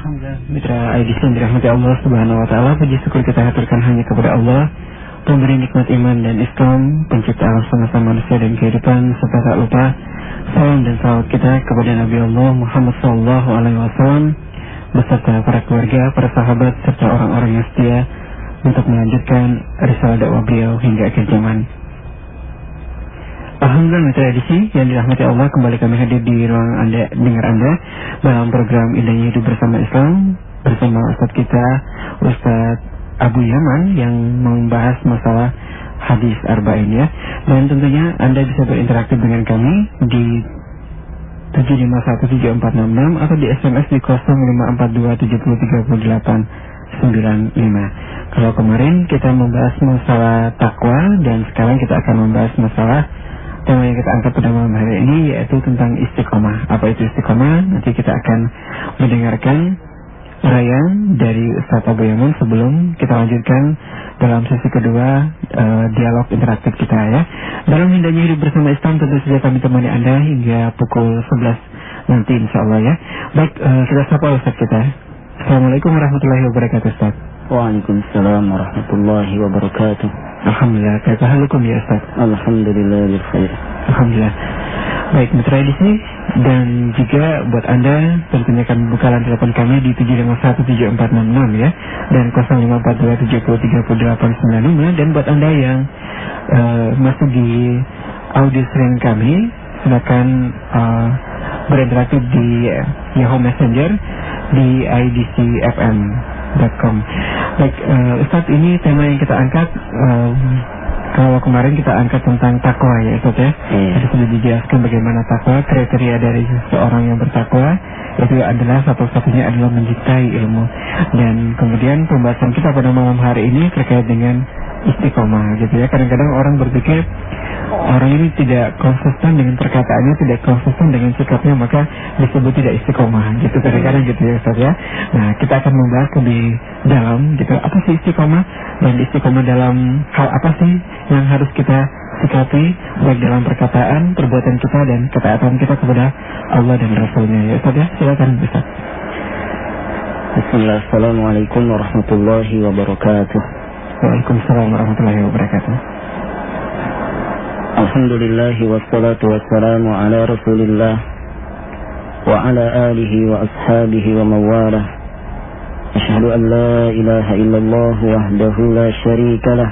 Alhamdulillah, mitra IDC yang dirahmati Allah Subhanahu wa Ta'ala. Puji syukur kita haturkan hanya kepada Allah, pemberi nikmat iman dan Islam, pencipta alam semesta manusia dan kehidupan, serta tak lupa salam dan salawat kita kepada Nabi Allah Muhammad SAW beserta para keluarga, para sahabat, serta orang-orang yang setia untuk melanjutkan risalah dakwah beliau hingga akhir zaman. Alhamdulillah, mitra edisi yang dirahmati Allah, kembali kami hadir di ruang dengar Anda dalam program Indahnya Hidup Bersama Islam bersama Ustadz kita, Ustadz Abu Yaman, yang membahas masalah hadis arba'in ya. Dan tentunya Anda bisa berinteraksi dengan kami di 7517466 atau di SMS di 0542703895. Kalau kemarin kita membahas masalah takwa, dan sekarang kita akan membahas masalah tema yang kita angkat pada malam hari ini, yaitu tentang istiqomah. Apa itu istiqomah? Nanti kita akan mendengarkan uraian dari Ustaz Abu Yaman sebelum kita lanjutkan dalam sesi kedua dialog interaktif kita ya. Dalam Indahnya Hidup Bersama Islam tentu saja kami temani Anda hingga pukul 11 nanti insyaAllah ya. Baik, kita sapa Ustaz kita. Assalamualaikum warahmatullahi wabarakatuh Ustaz. Waalaikumsalam warahmatullahi wabarakatuh. Alhamdulillah, kaifa halukum ya Ustaz? Alhamdulillah bil khair. Alhamdulillah. Baik, mitra edisi, dan juga buat Anda tentunya kami buka telepon kami di 7517466 ya, dan 0542703895. Dan buat Anda yang masuk di audio stream kami, silakan berinteraksi di Yahoo Messenger di idcfm.com. Baik, Ustaz, ini tema yang kita angkat, kalau kemarin kita angkat tentang takwa ya Ustaz ya. Tadi sudah dijelaskan bagaimana takwa, kriteria dari seseorang yang bertakwa itu adalah satu-satunya adalah mencintai ilmu. Dan kemudian pembahasan kita pada malam hari ini terkait dengan istiqomah gitu ya. Kadang-kadang orang berpikir orang ini tidak konsisten dengan perkataannya, tidak konsisten dengan sikapnya, maka disebut tidak istiqomah gitu, kadang-kadang gitu ya Ustaz ya. Nah, kita akan membahas lebih dalam gitu, apa sih istiqomah, dan istiqomah dalam hal apa sih yang harus kita sikapi, baik dalam perkataan, perbuatan kita, dan ketaatan kita kepada Allah dan Rasulnya ya Ustaz ya. Silakan Ustaz. Bismillah, assalamualaikum warahmatullahi wabarakatuh. Waalaikumsalam warahmatullahi wabarakatuh. Alhamdulillah wassalatu wassalamu ala Rasulillah wa ala alihi wa ashabihi wa mawalah. Asyhadu an la ilaha illallah wahdahu la syarika lah,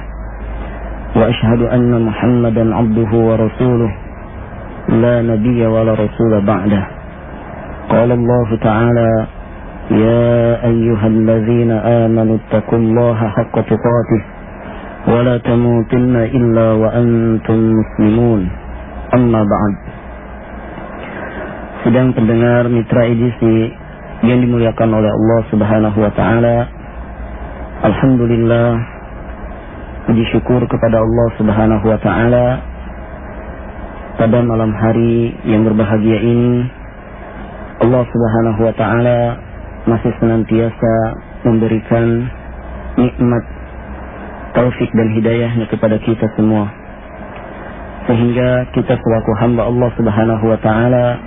wa asyhadu anna Muhammadan abduhu wa rasuluh, la nabiyya wa la rasula ba'dah. Qala Allah Ta'ala: Ya ayyuhalladzina amanu ittaqullaha haqqa tuqatih wa la tamutunna illa wa antum muslimun. Amma ba'd. Sedang pendengar mitra edisi yang dimuliakan oleh Allah Subhanahu wa Ta'ala, alhamdulillah, puji syukur kepada Allah Subhanahu wa Ta'ala pada malam hari yang berbahagia ini. Allah Subhanahu wa Ta'ala masih senantiasa memberikan nikmat taufik dan hidayahnya kepada kita semua, sehingga kita selaku hamba Allah Subhanahu wa Ta'ala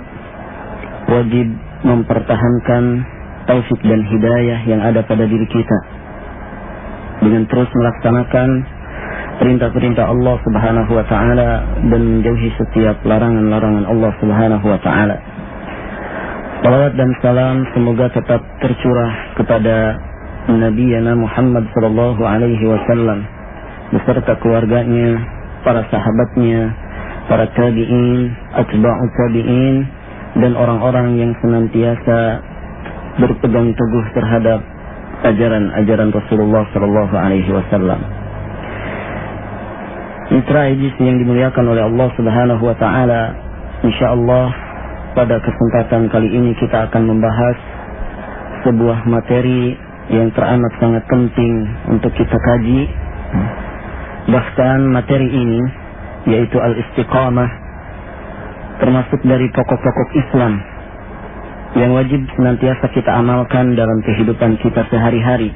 wajib mempertahankan taufik dan hidayah yang ada pada diri kita dengan terus melaksanakan perintah-perintah Allah Subhanahu wa Ta'ala dan menjauhi setiap larangan-larangan Allah Subhanahu wa Ta'ala. Salawat dan salam semoga tetap tercurah kepada Nabi Muhammad sallallahu alaihi wasallam beserta keluarganya, para sahabatnya, para tabi'in, atba'u tabi'in, dan orang-orang yang senantiasa berpegang teguh terhadap ajaran-ajaran Rasulullah sallallahu alaihi wasallam. Mitra edisi yang dimuliakan oleh Allah Subhanahu wa Ta'ala, insyaallah pada kesempatan kali ini kita akan membahas sebuah materi yang teramat sangat penting untuk kita kaji. Bahkan materi ini, yaitu al-istiqamah, termasuk dari pokok-pokok Islam yang wajib senantiasa kita amalkan dalam kehidupan kita sehari-hari.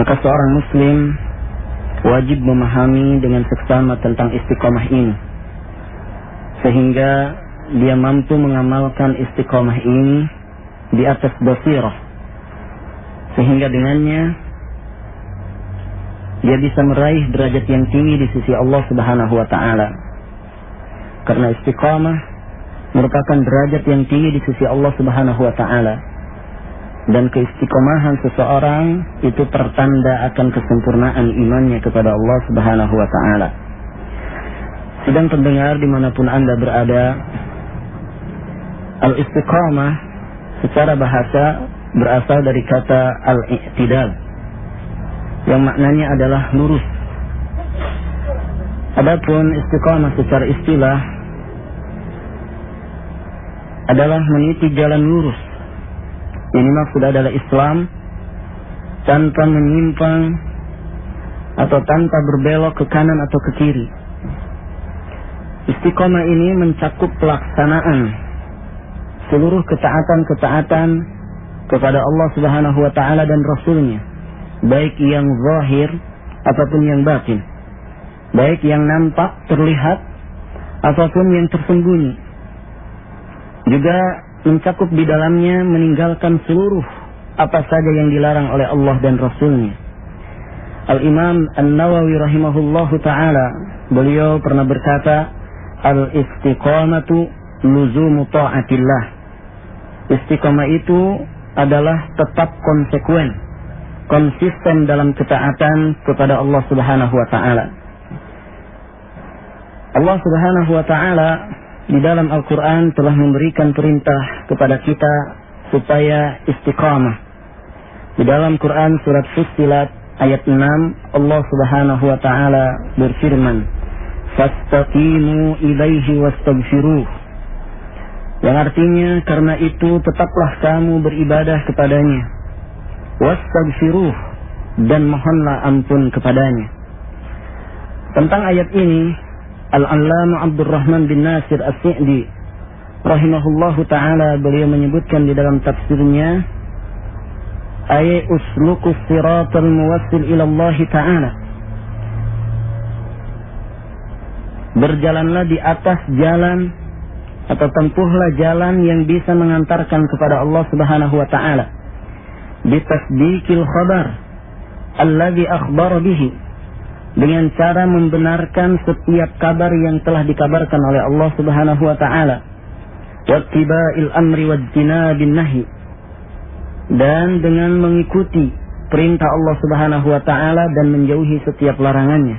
Maka seorang muslim wajib memahami dengan seksama tentang istiqamah ini, sehingga dia mampu mengamalkan istiqamah ini di atas basirah, sehingga dengannya dia bisa meraih derajat yang tinggi di sisi Allah Subhanahu wa ta'ala. Karena istiqamah merupakan derajat yang tinggi di sisi Allah Subhanahu wa ta'ala. Dan keistiqomahan seseorang itu pertanda akan kesempurnaan imannya kepada Allah Subhanahu wa ta'ala. Sedang pendengar dimanapun Anda berada, al-istiqamah secara bahasa berasal dari kata al-i'tidal, yang maknanya adalah lurus. Adapun istiqamah secara istilah adalah meniti jalan lurus. Ini maksud adalah Islam tanpa menyimpang atau tanpa berbelok ke kanan atau ke kiri. Istiqamah ini mencakup pelaksanaan seluruh ketaatan-ketaatan kepada Allah Subhanahu wa ta'ala dan Rasulnya, baik yang zahir ataupun yang batin, baik yang nampak terlihat ataupun yang tersembunyi. Juga mencakup di dalamnya meninggalkan seluruh apa saja yang dilarang oleh Allah dan Rasulnya. Al-Imam An-Nawawi rahimahullahu ta'ala, beliau pernah berkata, al-istiqamatu luzumu ta'atillah. Istiqamah itu adalah tetap konsekuen, konsisten dalam ketaatan kepada Allah Subhanahu wa ta'ala. Allah Subhanahu wa ta'ala di dalam Al-Quran telah memberikan perintah kepada kita supaya istiqamah. Di dalam Quran surat Fussilat ayat 6, Allah Subhanahu wa ta'ala berfirman, fastaqimu ilaihi wastaghfiruh, yang artinya karena itu tetaplah kamu beribadah kepadanya, wastaghfiruh, dan mohonlah ampun kepadanya. Tentang ayat ini Al-Allama Abdurrahman bin Nasir As-Sa'di rahimahullahu ta'ala, beliau menyebutkan di dalam tafsirnya, ay uslukus siratal muwassil ila Allah ta'ala, berjalanlah di atas jalan atau tempuhlah jalan yang bisa mengantarkan kepada Allah Subhanahu wa ta'ala, bitasdiqil khabar alladhi akhbara bihi, dengan cara membenarkan setiap kabar yang telah dikabarkan oleh Allah Subhanahu wa ta'ala, wattiba'il amri wajtinabin nahi, dan dengan mengikuti perintah Allah Subhanahu wa ta'ala dan menjauhi setiap larangannya.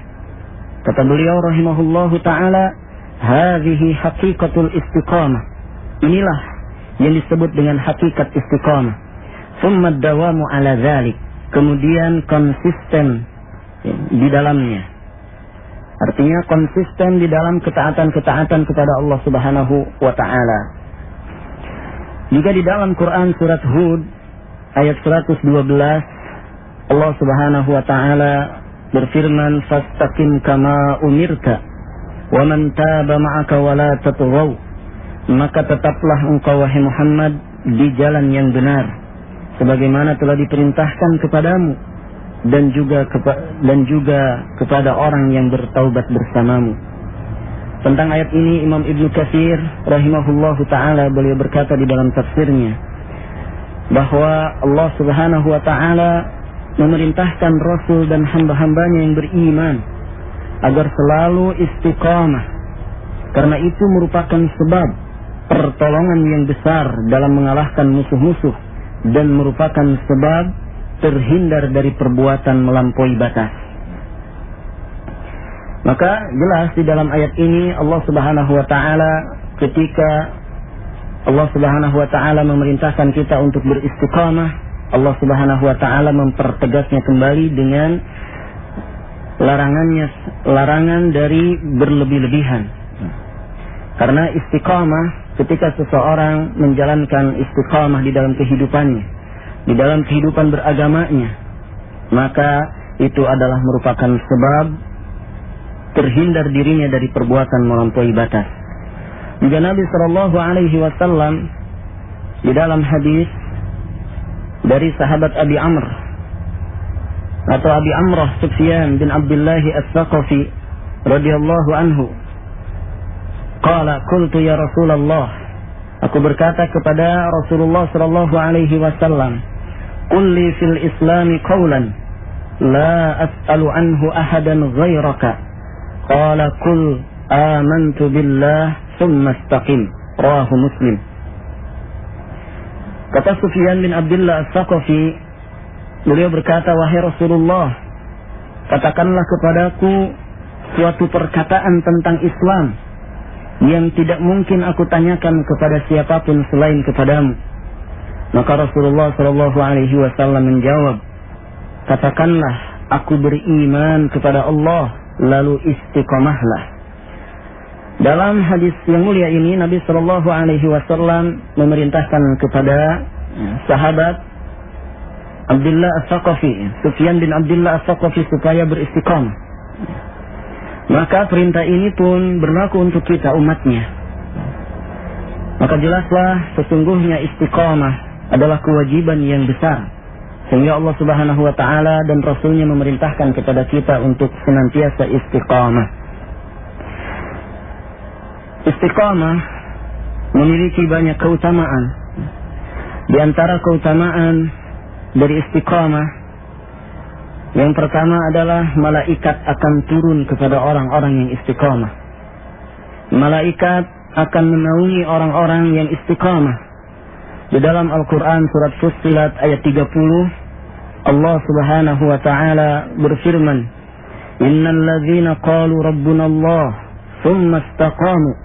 Kata beliau rahimahullahu ta'ala, hadhihi haqiqatul istiqamah, inilah yang disebut dengan hakikat istiqamah. Thumma dawamu ala dhalik, kemudian konsisten di dalamnya, artinya konsisten di dalam ketaatan-ketaatan kepada Allah Subhanahu wa ta'ala. Juga di dalam Quran surat Hud ayat 112, Allah Subhanahu wa ta'ala berfirman, fastaqim kama umirta wa man taba ma'aka wa la tatghaw, maka tetaplah engkau wahai Muhammad di jalan yang benar sebagaimana telah diperintahkan kepadamu, dan juga kepada orang yang bertaubat bersamamu. Tentang ayat ini Imam Ibnu Katsir rahimahullahu ta'ala, beliau berkata di dalam tafsirnya bahwa Allah Subhanahu wa ta'ala memerintahkan Rasul dan hamba-hambanya yang beriman agar selalu istiqamah, karena itu merupakan sebab pertolongan yang besar dalam mengalahkan musuh-musuh dan merupakan sebab terhindar dari perbuatan melampaui batas. Maka jelas di dalam ayat ini Allah Subhanahu wa ta'ala, ketika Allah Subhanahu wa ta'ala memerintahkan kita untuk beristiqamah, Allah Subhanahu wa ta'ala mempertegasnya kembali dengan larangan dari berlebih-lebihan. Karena istiqamah, ketika seseorang menjalankan istiqamah di dalam kehidupannya, di dalam kehidupan beragamanya, maka itu adalah merupakan sebab terhindar dirinya dari perbuatan melampaui batas. Juga Nabi SAW di dalam hadis dari sahabat Abi Amr atau Abi Amrah Sufyan bin Abdullah As-Saqafi radhiyallahu anhu, qala qultu ya Rasulullah, Aku berkata kepada Rasulullah sallallahu alaihi wasallam, "Qul li fil Islami qawlan la as'alu anhu ahadan ghairaka." Qala qul amantu billah thumma istaqim. Rawahu Muslim. Kata Sufyan bin Abdullah As-Saqafi, beliau berkata, "Wahai Rasulullah, katakanlah kepadaku suatu perkataan tentang Islam yang tidak mungkin aku tanyakan kepada siapapun selain kepadamu." Maka Rasulullah sallallahu alaihi wasallam menjawab, "Katakanlah, aku beriman kepada Allah, lalu istiqomahlah." Dalam hadis yang mulia ini, Nabi sallallahu alaihi wasallam memerintahkan kepada sahabat Abdullah As-Saqafi, Sufyan bin Abdullah As-Saqafi, supaya beristiqomah. Maka perintah ini pun berlaku untuk kita umatnya. Maka jelaslah sesungguhnya istiqamah adalah kewajiban yang besar, sehingga Allah Subhanahu wa ta'ala dan Rasulnya memerintahkan kepada kita untuk senantiasa istiqamah. Istiqamah memiliki banyak keutamaan. Di antara keutamaan dari istiqamah, yang pertama adalah malaikat akan turun kepada orang-orang yang istiqamah. Malaikat akan menaungi orang-orang yang istiqamah. Di dalam Al-Quran surat Fussilat ayat 30, Allah Subhanahu wa ta'ala berfirman, "Innal ladzina qalu rabbuna Allah tsumma istaqamu."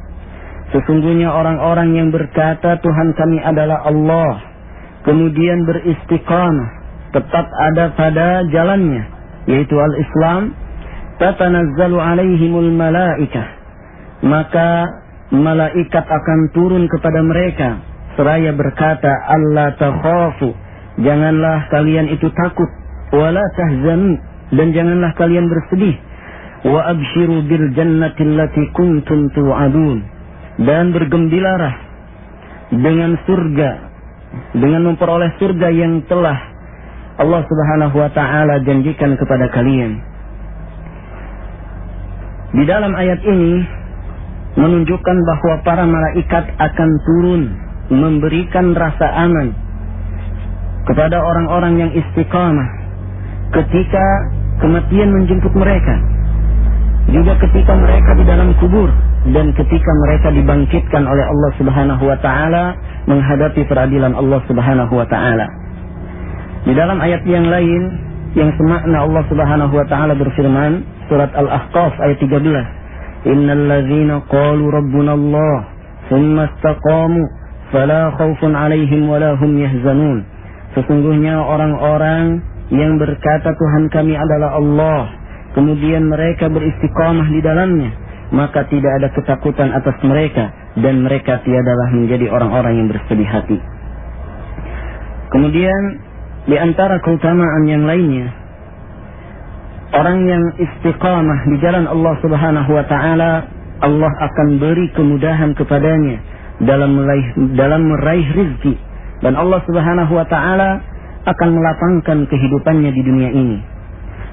Sesungguhnya orang-orang yang berkata Tuhan kami adalah Allah, kemudian beristiqamah, tetap ada pada jalannya, yaitu al-Islam, tatanazzalu alaihimul malaikah, maka malaikat akan turun kepada mereka seraya berkata, "Allah takhafu," janganlah kalian itu takut, "wala tahzanu," dan janganlah kalian bersedih, "wa abshiru bil jannati allati kuntum tu'adun," dan bergembiralah dengan surga, dengan memperoleh surga yang telah Allah Subhanahu wa ta'ala janjikan kepada kalian. Di dalam ayat ini menunjukkan bahwa para malaikat akan turun memberikan rasa aman kepada orang-orang yang istiqamah ketika kematian menjemput mereka, juga ketika mereka di dalam kubur, dan ketika mereka dibangkitkan oleh Allah Subhanahu wa ta'ala menghadapi peradilan Allah Subhanahu wa ta'ala. Di dalam ayat yang lain yang semakna, Allah Subhanahu wa ta'ala berfirman, surat Al-Ahqaf ayat 13, "Innal ladzina qalu rabbuna Allah tsumma istaqamu fala khaufun 'alaihim wala hum yahzanun." Sesungguhnya orang-orang yang berkata Tuhan kami adalah Allah, kemudian mereka beristiqamah di dalamnya, maka tidak ada ketakutan atas mereka, dan mereka tiadalah menjadi orang-orang yang bersedih hati. Kemudian di antara keutamaan yang lainnya, orang yang istiqamah di jalan Allah Subhanahu wa ta'ala, Allah akan beri kemudahan kepadanya dalam meraih rizki, dan Allah Subhanahu wa ta'ala akan melapangkan kehidupannya di dunia ini.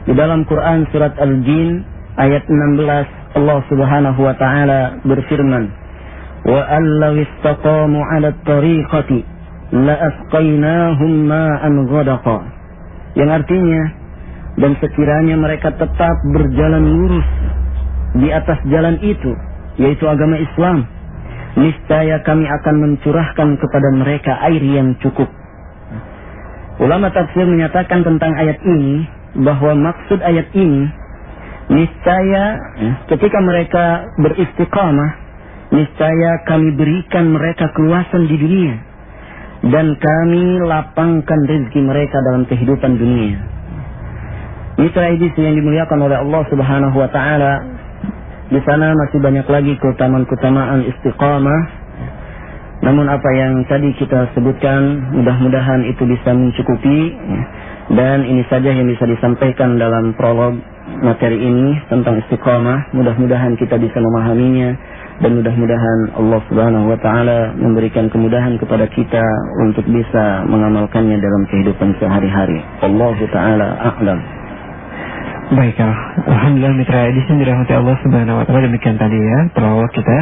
Di dalam Quran surat Al-Jin ayat 16, Allah Subhanahu wa ta'ala berfirman, "Wa allaw istaqamu 'ala at-tariqati la'asqainahum ma'an ghadaqa," yang artinya, dan sekiranya mereka tetap berjalan lurus di atas jalan itu, yaitu agama Islam, niscaya kami akan mencurahkan kepada mereka air yang cukup. Ulama tafsir menyatakan tentang ayat ini bahwa maksud ayat ini, niscaya ketika mereka beristiqamah, niscaya kami berikan mereka keluasan di dunia, dan kami lapangkan rezeki mereka dalam kehidupan dunia. Mitra Aidis yang dimuliakan oleh Allah Subhanahu wa ta'ala, di sana masih banyak lagi keutamaan-keutamaan istiqamah. Namun apa yang tadi kita sebutkan, mudah-mudahan itu bisa mencukupi, dan ini saja yang bisa disampaikan dalam prolog materi ini tentang istiqamah. Mudah-mudahan kita bisa memahaminya, dan mudah-mudahan Allah Subhanahu wa ta'ala memberikan kemudahan kepada kita untuk bisa mengamalkannya dalam kehidupan sehari-hari. Allahu ta'ala a'lam. Baiklah, alhamdulillah mitra Edison dirahmati Allah Subhanahu wa ta'ala. Demikian tadi ya prolog kita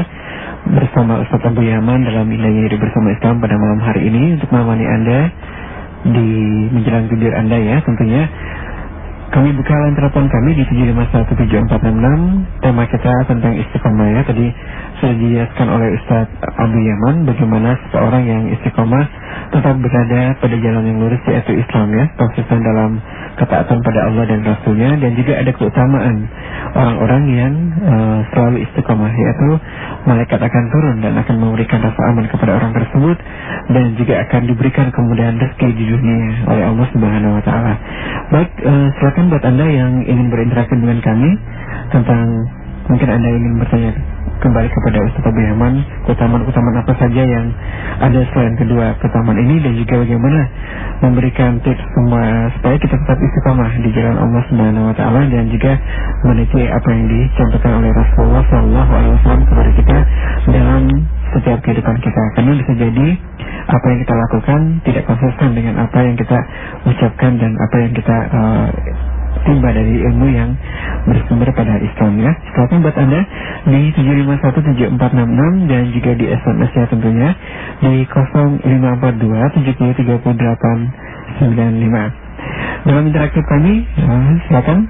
bersama Ustaz Abu Yaman dalam Indahnya Hidup Bersama Islam pada malam hari ini untuk menemani Anda di menjelang tidur Anda ya. Tentunya kami buka line telepon kami di 7517466. Tema kita tentang istiqomah ya. Tadi sudah dijelaskan oleh Ustaz Abu Yaman bagaimana seseorang yang istiqomah tetap berada pada jalan yang lurus, yaitu Islam ya, konsisten dalam ketaatan pada Allah dan Rasulnya. Dan juga ada keutamaan orang-orang yang selalu istiqomah, yaitu malaikat akan turun dan akan memberikan rasa aman kepada orang tersebut, dan juga akan diberikan kemudahan rezeki di dunia oleh Allah Subhanahu wa Ta'ala. Baik, silakan buat Anda yang ingin berinteraksi dengan kami tentang, mungkin Anda ingin bertanya kembali kepada Ustaz Abu Yaman, keutamaan apa saja yang ada selain kedua keutamaan ini, dan juga bagaimana memberikan tips semua supaya kita tetap istiqomah di jalan Allah Subhanahu wa Ta'ala, dan juga meniti apa yang dicontohkan oleh Rasulullah SAW kepada kita dalam setiap kehidupan kita. Karena bisa jadi apa yang kita lakukan tidak konsisten dengan apa yang kita ucapkan dan apa yang kita timba dari ilmu yang bersumber pada Islam ya. Silakan buat Anda di 7517466 dan juga di SMS ya tentunya di 0542703895. Dalam interaktif kami silakan.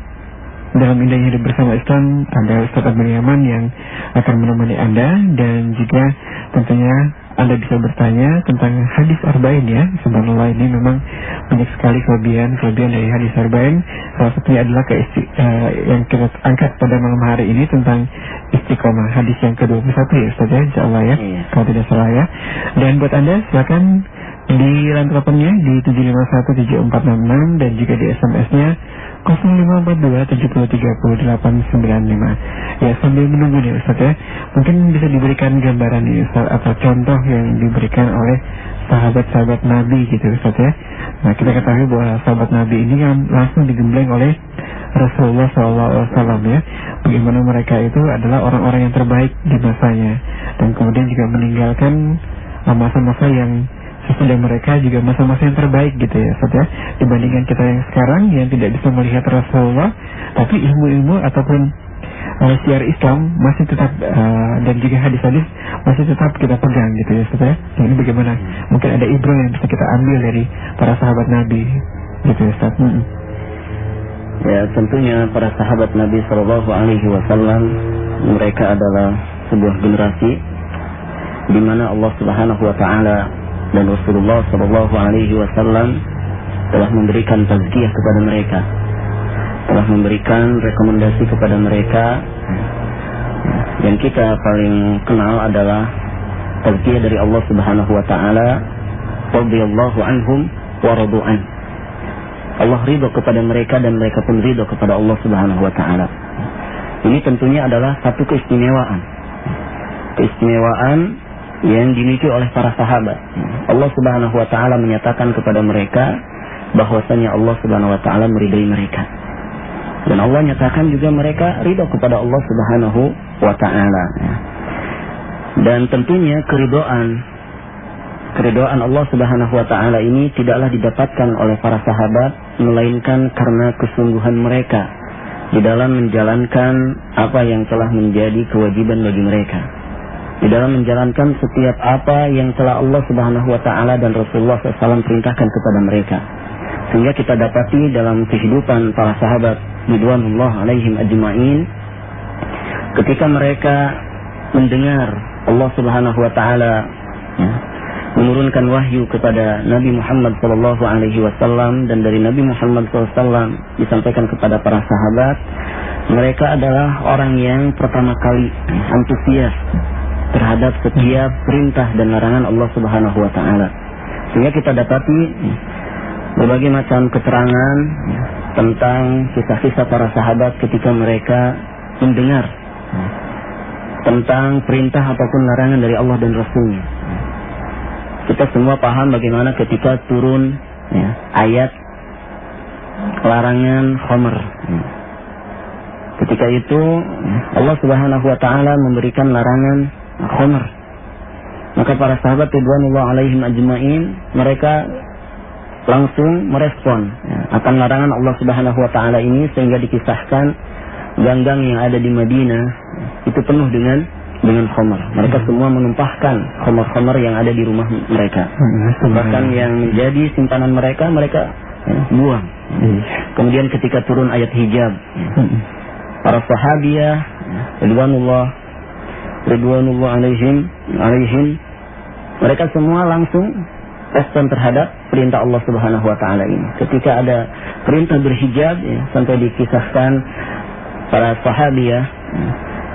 Dalam Indahnya Hidup Bersama Islam ada Ustaz Abu Yaman yang akan menemani Anda, dan juga tentunya Anda bisa bertanya tentang hadis arba'in ya. Subhanallah, ini memang banyak sekali kelebihan dari hadis arba'in. Salah satunya adalah yang kita angkat pada malam hari ini tentang istiqomah, hadis yang ke-21 ya Ustaz ya, insyaallah ya, kalau tidak salah ya. Dan buat Anda silakan di line teleponnya di 7517466 dan juga di SMS-nya 0542703895. Ya, sambil menunggu nih Ustaz ya, mungkin bisa diberikan gambaran nih Ustaz atau contoh yang diberikan oleh sahabat-sahabat Nabi gitu Ustaz ya. Nah, kita ketahui bahwa sahabat Nabi ini kan langsung digembleng oleh Rasulullah SAW ya. Bagaimana mereka itu adalah orang-orang yang terbaik di masanya, dan kemudian juga meninggalkan masa-masa yang sesudah mereka juga masa-masa yang terbaik gitu ya Ustaz ya, dibandingkan kita yang sekarang yang tidak bisa melihat Rasulullah, tapi ilmu-ilmu ataupun syiar Islam masih tetap dan juga hadis-hadis masih tetap kita pegang gitu ya Ustaz ya. Nah, ini bagaimana mungkin ada ibrah yang bisa kita ambil dari para sahabat Nabi gitu ya Ustaz. Ya, tentunya para sahabat Nabi SAW mereka adalah sebuah generasi di mana Allah Subhanahu wa Ta'ala dan Rasulullah SAW telah memberikan tazkiyah kepada mereka, telah memberikan rekomendasi kepada mereka. Yang kita paling kenal adalah tazkiyah dari Allah Subhanahu wa Ta'ala, radhiyallahu anhum wa radu an. Allah ridho kepada mereka dan mereka pun ridho kepada Allah Subhanahu wa Ta'ala. Ini tentunya adalah satu keistimewaan yang dimiliki oleh para sahabat. Allah Subhanahu wa Ta'ala menyatakan kepada mereka bahwasanya Allah Subhanahu wa Ta'ala meridai mereka, dan Allah nyatakan juga mereka ridho kepada Allah Subhanahu wa Ta'ala. Dan tentunya keridhaan Allah Subhanahu wa Ta'ala ini tidaklah didapatkan oleh para sahabat melainkan karena kesungguhan mereka di dalam menjalankan apa yang telah menjadi kewajiban bagi mereka, di dalam menjalankan setiap apa yang telah Allah Subhanahu wa Ta'ala dan Rasulullah SAW perintahkan kepada mereka. Sehingga kita dapati dalam kehidupan para sahabat ridwanullah alaihim ajma'in, ketika mereka mendengar Allah Subhanahu wa Ta'ala menurunkan wahyu kepada Nabi Muhammad SAW, dan dari Nabi Muhammad SAW disampaikan kepada para sahabat, mereka adalah orang yang pertama kali antusias terhadap setiap perintah dan larangan Allah Subhanahu wa Ta'ala. Sehingga kita dapati berbagai macam keterangan tentang kisah-kisah para sahabat ketika mereka mendengar tentang perintah ataupun larangan dari Allah dan Rasulnya. Kita semua paham bagaimana ketika turun ayat larangan khamr. Ketika itu Allah Subhanahu wa Ta'ala memberikan larangan khamr. Maka para sahabat ridwanullah alaihim ajma'in mereka langsung merespon akan larangan Allah Subhanahu wa Ta'ala ini, sehingga dikisahkan gang-gang yang ada di Madinah itu penuh dengan dengan khamar. Mereka semua menumpahkan khamar-khamar yang ada di rumah mereka. Bahkan yang menjadi simpanan mereka buang. Kemudian ketika turun ayat hijab, para sahabiyah ridwanullah alaihim, mereka semua langsung respon terhadap perintah Allah Subhanahu wa taala ini. Ketika ada perintah berhijab, sampai dikisahkan para sahabiyah,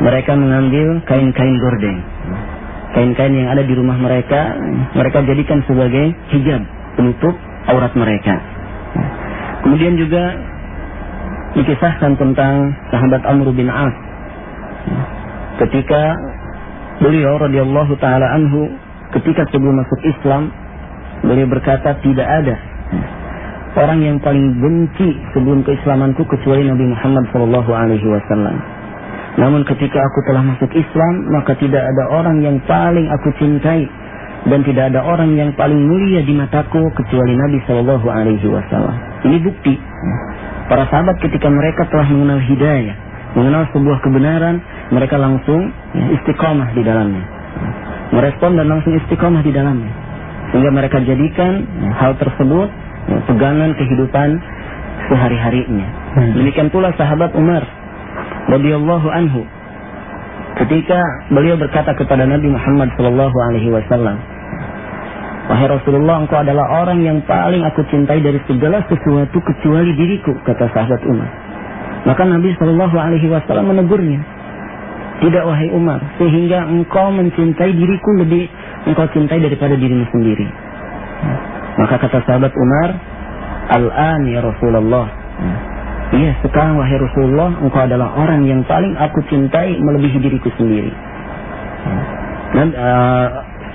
mereka mengambil kain-kain gordeng, kain-kain yang ada di rumah mereka jadikan sebagai hijab penutup aurat mereka. Kemudian juga dikisahkan tentang sahabat Amr bin As, ketika beliau radhiyallahu taala anhu, ketika sebelum masuk Islam, beliau berkata, tidak ada orang yang paling benci sebelum keislamanku kecuali Nabi Muhammad SAW. Namun ketika aku telah masuk Islam, maka tidak ada orang yang paling aku cintai dan tidak ada orang yang paling mulia di mataku kecuali Nabi SAW. Ini bukti para sahabat ketika mereka telah mengenal hidayah, mengenal sebuah kebenaran, mereka langsung istiqamah di dalamnya, merespon dan langsung istiqamah di dalamnya, sehingga mereka jadikan hal tersebut pegangan kehidupan sehari-harinya. Demikian pula sahabat Umar radhiyallahu anhu, ketika beliau berkata kepada Nabi Muhammad SAW, wahai Rasulullah, engkau adalah orang yang paling aku cintai dari segala sesuatu kecuali diriku, kata sahabat Umar. Maka Nabi SAW menegurnya, tidak wahai Umar, sehingga engkau mencintai diriku lebih engkau cintai daripada dirimu sendiri. Maka kata sahabat Umar, al-an ya Rasulullah, iya sekarang wahai Rasulullah, engkau adalah orang yang paling aku cintai melebihi diriku sendiri. Dan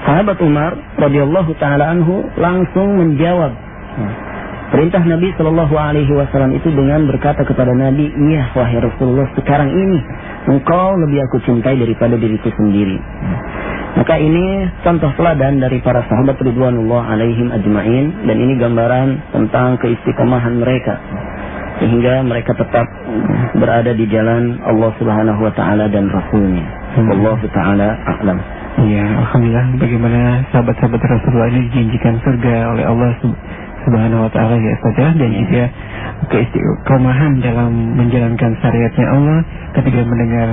sahabat Umar radhiyallahu taala anhu langsung menjawab perintah Nabi SAW itu dengan berkata kepada Nabi, iya wahai Rasulullah, sekarang ini engkau lebih aku cintai daripada diriku sendiri. Maka ini contoh teladan dari para sahabat ridwanullah alaihim ajma'in, dan ini gambaran tentang keistiqomahan mereka sehingga mereka tetap berada di jalan Allah Subhanahu wa taala dan Rasulnya. Wallahu taala a'lam. Ya, alhamdulillah, bagaimana sahabat-sahabat Rasulullah ini dijanjikan surga oleh Allah Subhanahu wa taala ya Ustaz, dan juga keistiqomahan dalam menjalankan syariatnya Allah ketika mendengar.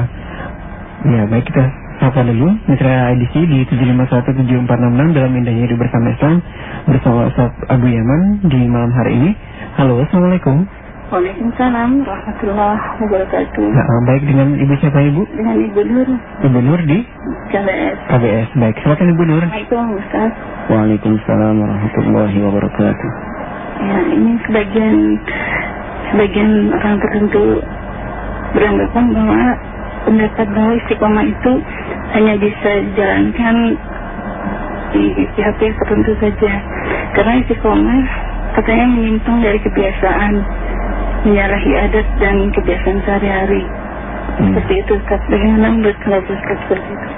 Ya, baik, kita sapa dulu mitra edisi di 7517466 dalam indahnya hidup bersama Islam bersama Ustaz Abu Yaman di malam hari ini. Halo, assalamualaikum. Waalaikumsalam warahmatullahi wabarakatuh. Nah, baik, dengan Ibu siapa Ibu? Dengan Ibu Nur. Ibu Nur di KBS. Baik, silakan Ibu Nur. Assalamualaikum Ustaz. Waalaikumsalam warahmatullahi wabarakatuh. Ya, ini sebagian orang tertentu beranggapan bahwa pendapat bahwa istiqomah itu hanya bisa dijalankan di pihak-pihak tertentu saja, karena istiqomah katanya menyimpang dari kebiasaan, menyalahi adat dan kebiasaan sehari-hari. Seperti itu Ustaz. Bagaimana menurut kalau Ustaz seperti itu?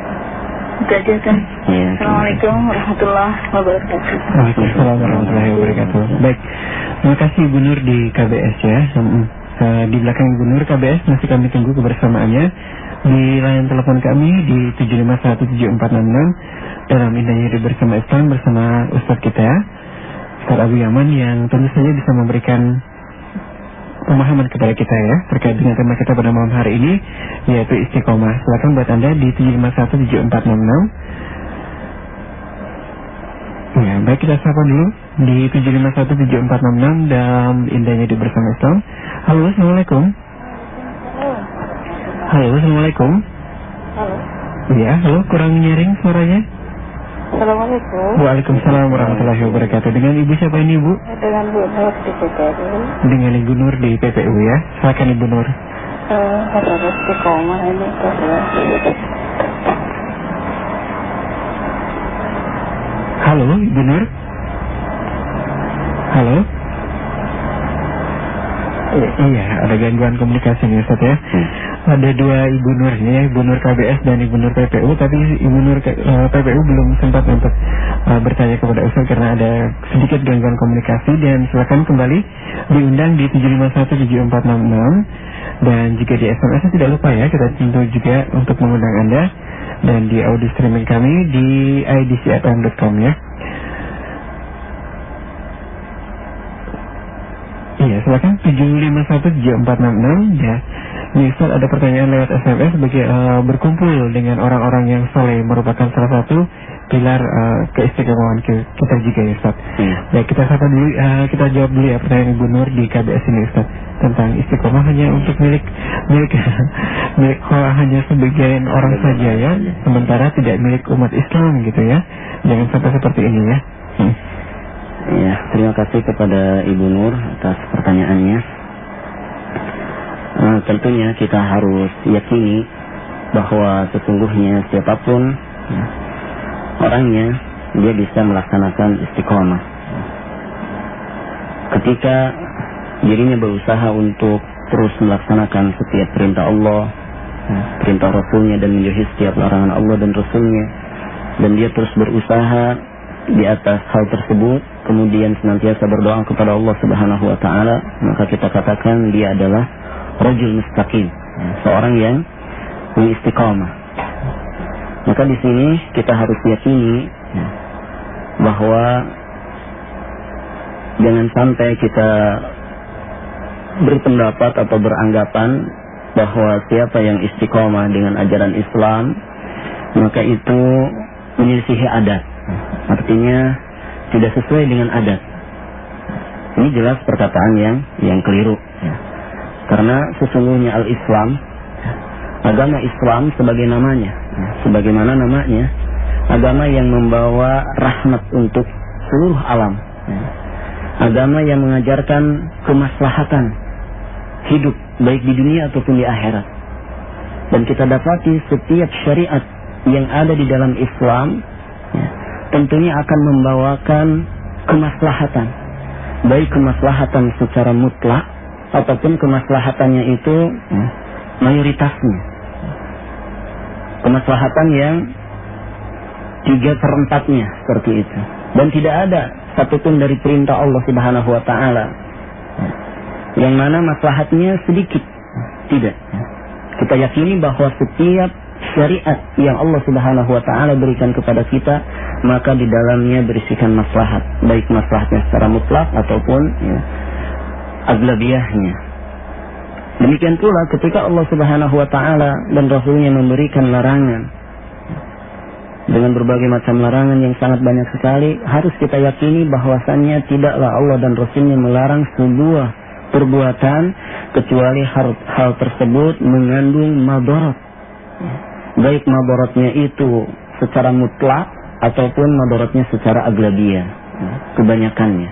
Itu aja kan. Assalamualaikum warahmatullahi wabarakatuh. Waalaikumsalam warahmatullahi wabarakatuh. Baik, terima kasih Ibu Nur di KBS ya. Di belakang Ibu Nur KBS masih kami tunggu kebersamaannya di line telepon kami di 7517466 dalam indahnya hidup bersama Islam bersama Ustaz kita Ustaz Abu Yaman, yang tentu saja bisa memberikan pemahaman kepada kita ya terkait dengan tema kita pada malam hari ini, yaitu istiqomah. Silakan buat Anda di 7517466. Ya, baik, kita sapa dulu di 7517466 dalam indahnya hidup bersama Islam. Halo, assalamualaikum. Halo, assalamualaikum. Halo. Iya, halo, kurang nyaring suaranya. Assalamualaikum. Waalaikumsalam warahmatullahi wabarakatuh. Dengan Ibu siapa ini Ibu? Dengan Bu Nur di PPU. Dengan Ibu Nur di PPU ya. Silakan Ibu Nur. Harus istiqomah ini Halo Ibu Nur. Halo. Iya, ada gangguan komunikasi nih Ustaz ya. Ada dua Ibu Nur ya, Ibu Nur KBS dan Ibu Nur PPU, tapi Ibu Nur PPU belum sempat untuk bertanya kepada Ustaz karena ada sedikit gangguan komunikasi. Dan silakan kembali diundang di 7517466 Dan jika di SMS tidak lupa ya, kita tentu juga untuk mengundang Anda. Dan di audio streaming kami di idcfm.com ya. Iya, silakan 7517466 ya. Nih Ustaz, ada pertanyaan lewat SMS bagi berkumpul dengan orang-orang yang soleh merupakan salah satu pilar keistiqomahan kita juga ya Ustaz. Baik, kita sapa dulu, kita jawab dulu ya pertanyaan Ibu Nur di KBS ini Ustaz, tentang istiqomah hanya untuk milik hanya sebagian orang saja ya, sementara tidak milik umat Islam gitu ya. Jangan sampai seperti ini ya. Ya, terima kasih kepada Ibu Nur atas pertanyaannya. Tentunya kita harus yakini bahwa sesungguhnya siapapun orangnya, dia bisa melaksanakan istiqomah ketika dirinya berusaha untuk terus melaksanakan setiap perintah Allah, perintah Rasulnya, dan menjauhi setiap larangan Allah dan Rasulnya, dan dia terus berusaha di atas hal tersebut, kemudian senantiasa berdoa kepada Allah Subhanahu wa Ta'ala, maka kita katakan dia adalah rajul mustaqim, seorang yang istiqamah. Maka di sini kita harus yakini bahwa jangan sampai kita berpendapat atau beranggapan bahwa siapa yang istiqamah dengan ajaran Islam maka itu menyelisihi adat. Artinya tidak sesuai dengan adat. Ini jelas perkataan yang keliru. Karena sesungguhnya al-Islam, agama Islam sebagai namanya, sebagaimana namanya, agama yang membawa rahmat untuk seluruh alam. Agama yang mengajarkan kemaslahatan hidup baik di dunia ataupun di akhirat. Dan kita dapati setiap syariat yang ada di dalam Islam tentunya akan membawakan kemaslahatan, baik kemaslahatan secara mutlak ataupun kemaslahatannya itu mayoritasnya, kemaslahatan yang 3/4-nya seperti itu. Dan tidak ada satupun dari perintah Allah Subhanahu wa Ta'ala yang mana maslahatnya sedikit. Tidak. Kita yakini bahwa setiap syariat yang Allah Subhanahu wa Ta'ala berikan kepada kita, maka di dalamnya berisikan maslahat, baik maslahatnya secara mutlak ataupun aglabiyahnya. Demikian pula ketika Allah Subhanahu wa Ta'ala dan Rasulnya memberikan larangan dengan berbagai macam larangan yang sangat banyak sekali, harus kita yakini bahwasannya tidaklah Allah dan Rasulnya melarang sebuah perbuatan kecuali hal tersebut mengandung madarat, baik madaratnya itu secara mutlak ataupun madaratnya secara aglabiyah, kebanyakannya.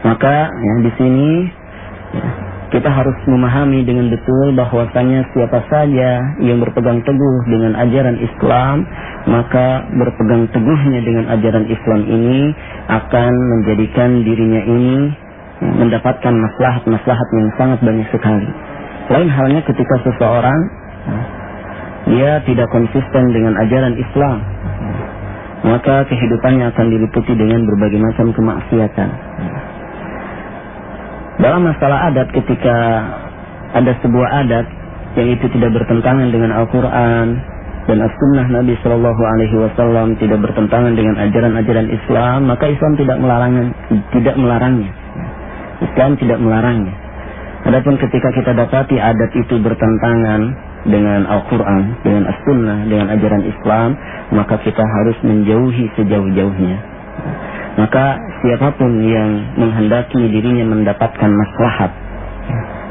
Maka di sini kita harus memahami dengan betul bahwasanya siapa saja yang berpegang teguh dengan ajaran Islam, maka berpegang teguhnya dengan ajaran Islam ini akan menjadikan dirinya ini mendapatkan maslahat-maslahat yang sangat banyak sekali. Lain halnya ketika seseorang dia tidak konsisten dengan ajaran Islam, maka kehidupannya akan diliputi dengan berbagai macam kemaksiatan. Dalam masalah adat, ketika ada sebuah adat yang itu tidak bertentangan dengan Al-Quran dan As-Sunnah Nabi Sallallahu Alaihi Wasallam, tidak bertentangan dengan ajaran-ajaran Islam, maka Islam tidak melarangnya. Islam tidak melarangnya. Adapun ketika kita dapati adat itu bertentangan dengan Al-Quran, dengan As-Sunnah, dengan ajaran Islam, maka kita harus menjauhi sejauh-jauhnya. Maka siapapun yang menghendaki dirinya mendapatkan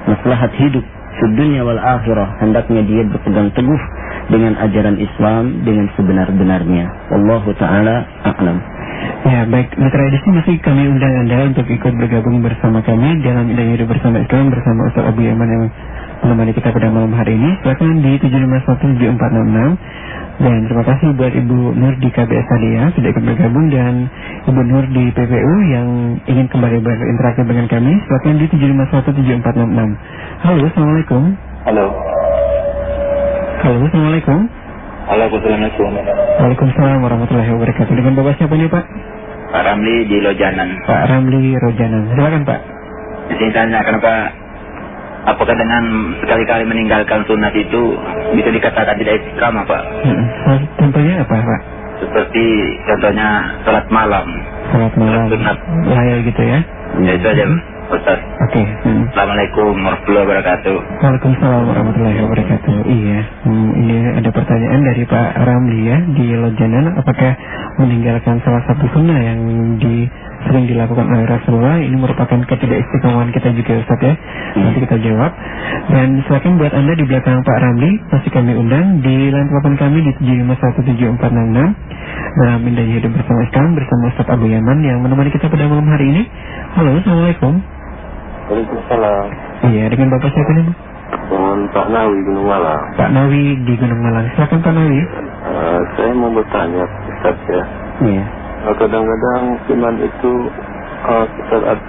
maslahat hidup di dunia wal akhirah, hendaknya dia berpegang teguh dengan ajaran Islam dengan sebenar-benarnya. Wallahu ta'ala a'lam. Ya, baik, mitra edisi masih kami undang Anda untuk ikut bergabung bersama kami dalam Indah Hidup Bersama Islam bersama Ustaz Abu Yaman yang menemani kita pada malam hari ini. Silakan di 7517466. Dan terima kasih buat Ibu Nur di KBS tadi ya, sudah ikut bergabung, dan Ibu Nur di PPU yang ingin kembali berinteraksi dengan kami. Silakan di 7517466. Halo, Assalamualaikum. Halo. Halo, Assalamualaikum. Assalamualaikum. Waalaikumsalam warahmatullahi wabarakatuh. Dengan Bapak siapa nih Pak? Pak Ramli di Lojanan. Pak Ramli Rojanan. Silakan Pak. Saya tanya kenapa apakah dengan sekali-kali meninggalkan sunat itu bisa dikatakan tidak istiqamah, Pak? Contohnya apa, Pak? Seperti contohnya sholat malam. Sholat malam, sunat. Layar gitu ya? Ya itu aja, Ustaz. Oke. Assalamualaikum warahmatullahi wabarakatuh. Waalaikumsalam warahmatullahi wabarakatuh. Iya, ini ada pertanyaan dari Pak Ramli ya di Lojanan. Apakah meninggalkan salah satu sunnah yang sering dilakukan oleh Rasulullah ini merupakan ketidakistiqomahan kita juga, Ustaz ya? Nanti kita jawab. Dan silakan buat Anda di belakang Pak Ramli masih kami undang di line telepon kami di 7517466 dalam Indahnya Hidup Bersama Islam bersama Ustaz Abu Yaman yang menemani kita pada malam hari ini. Halo, Assalamualaikum. Waalaikumsalam. Iya, dengan Bapak siapa nih? Dengan Pak Nawi Gunung Malang. Pak Nawi di Gunung Malang. Silakan Pak Nawi. Saya mau bertanya, Ustaz ya. Iya. Kadang-kadang iman itu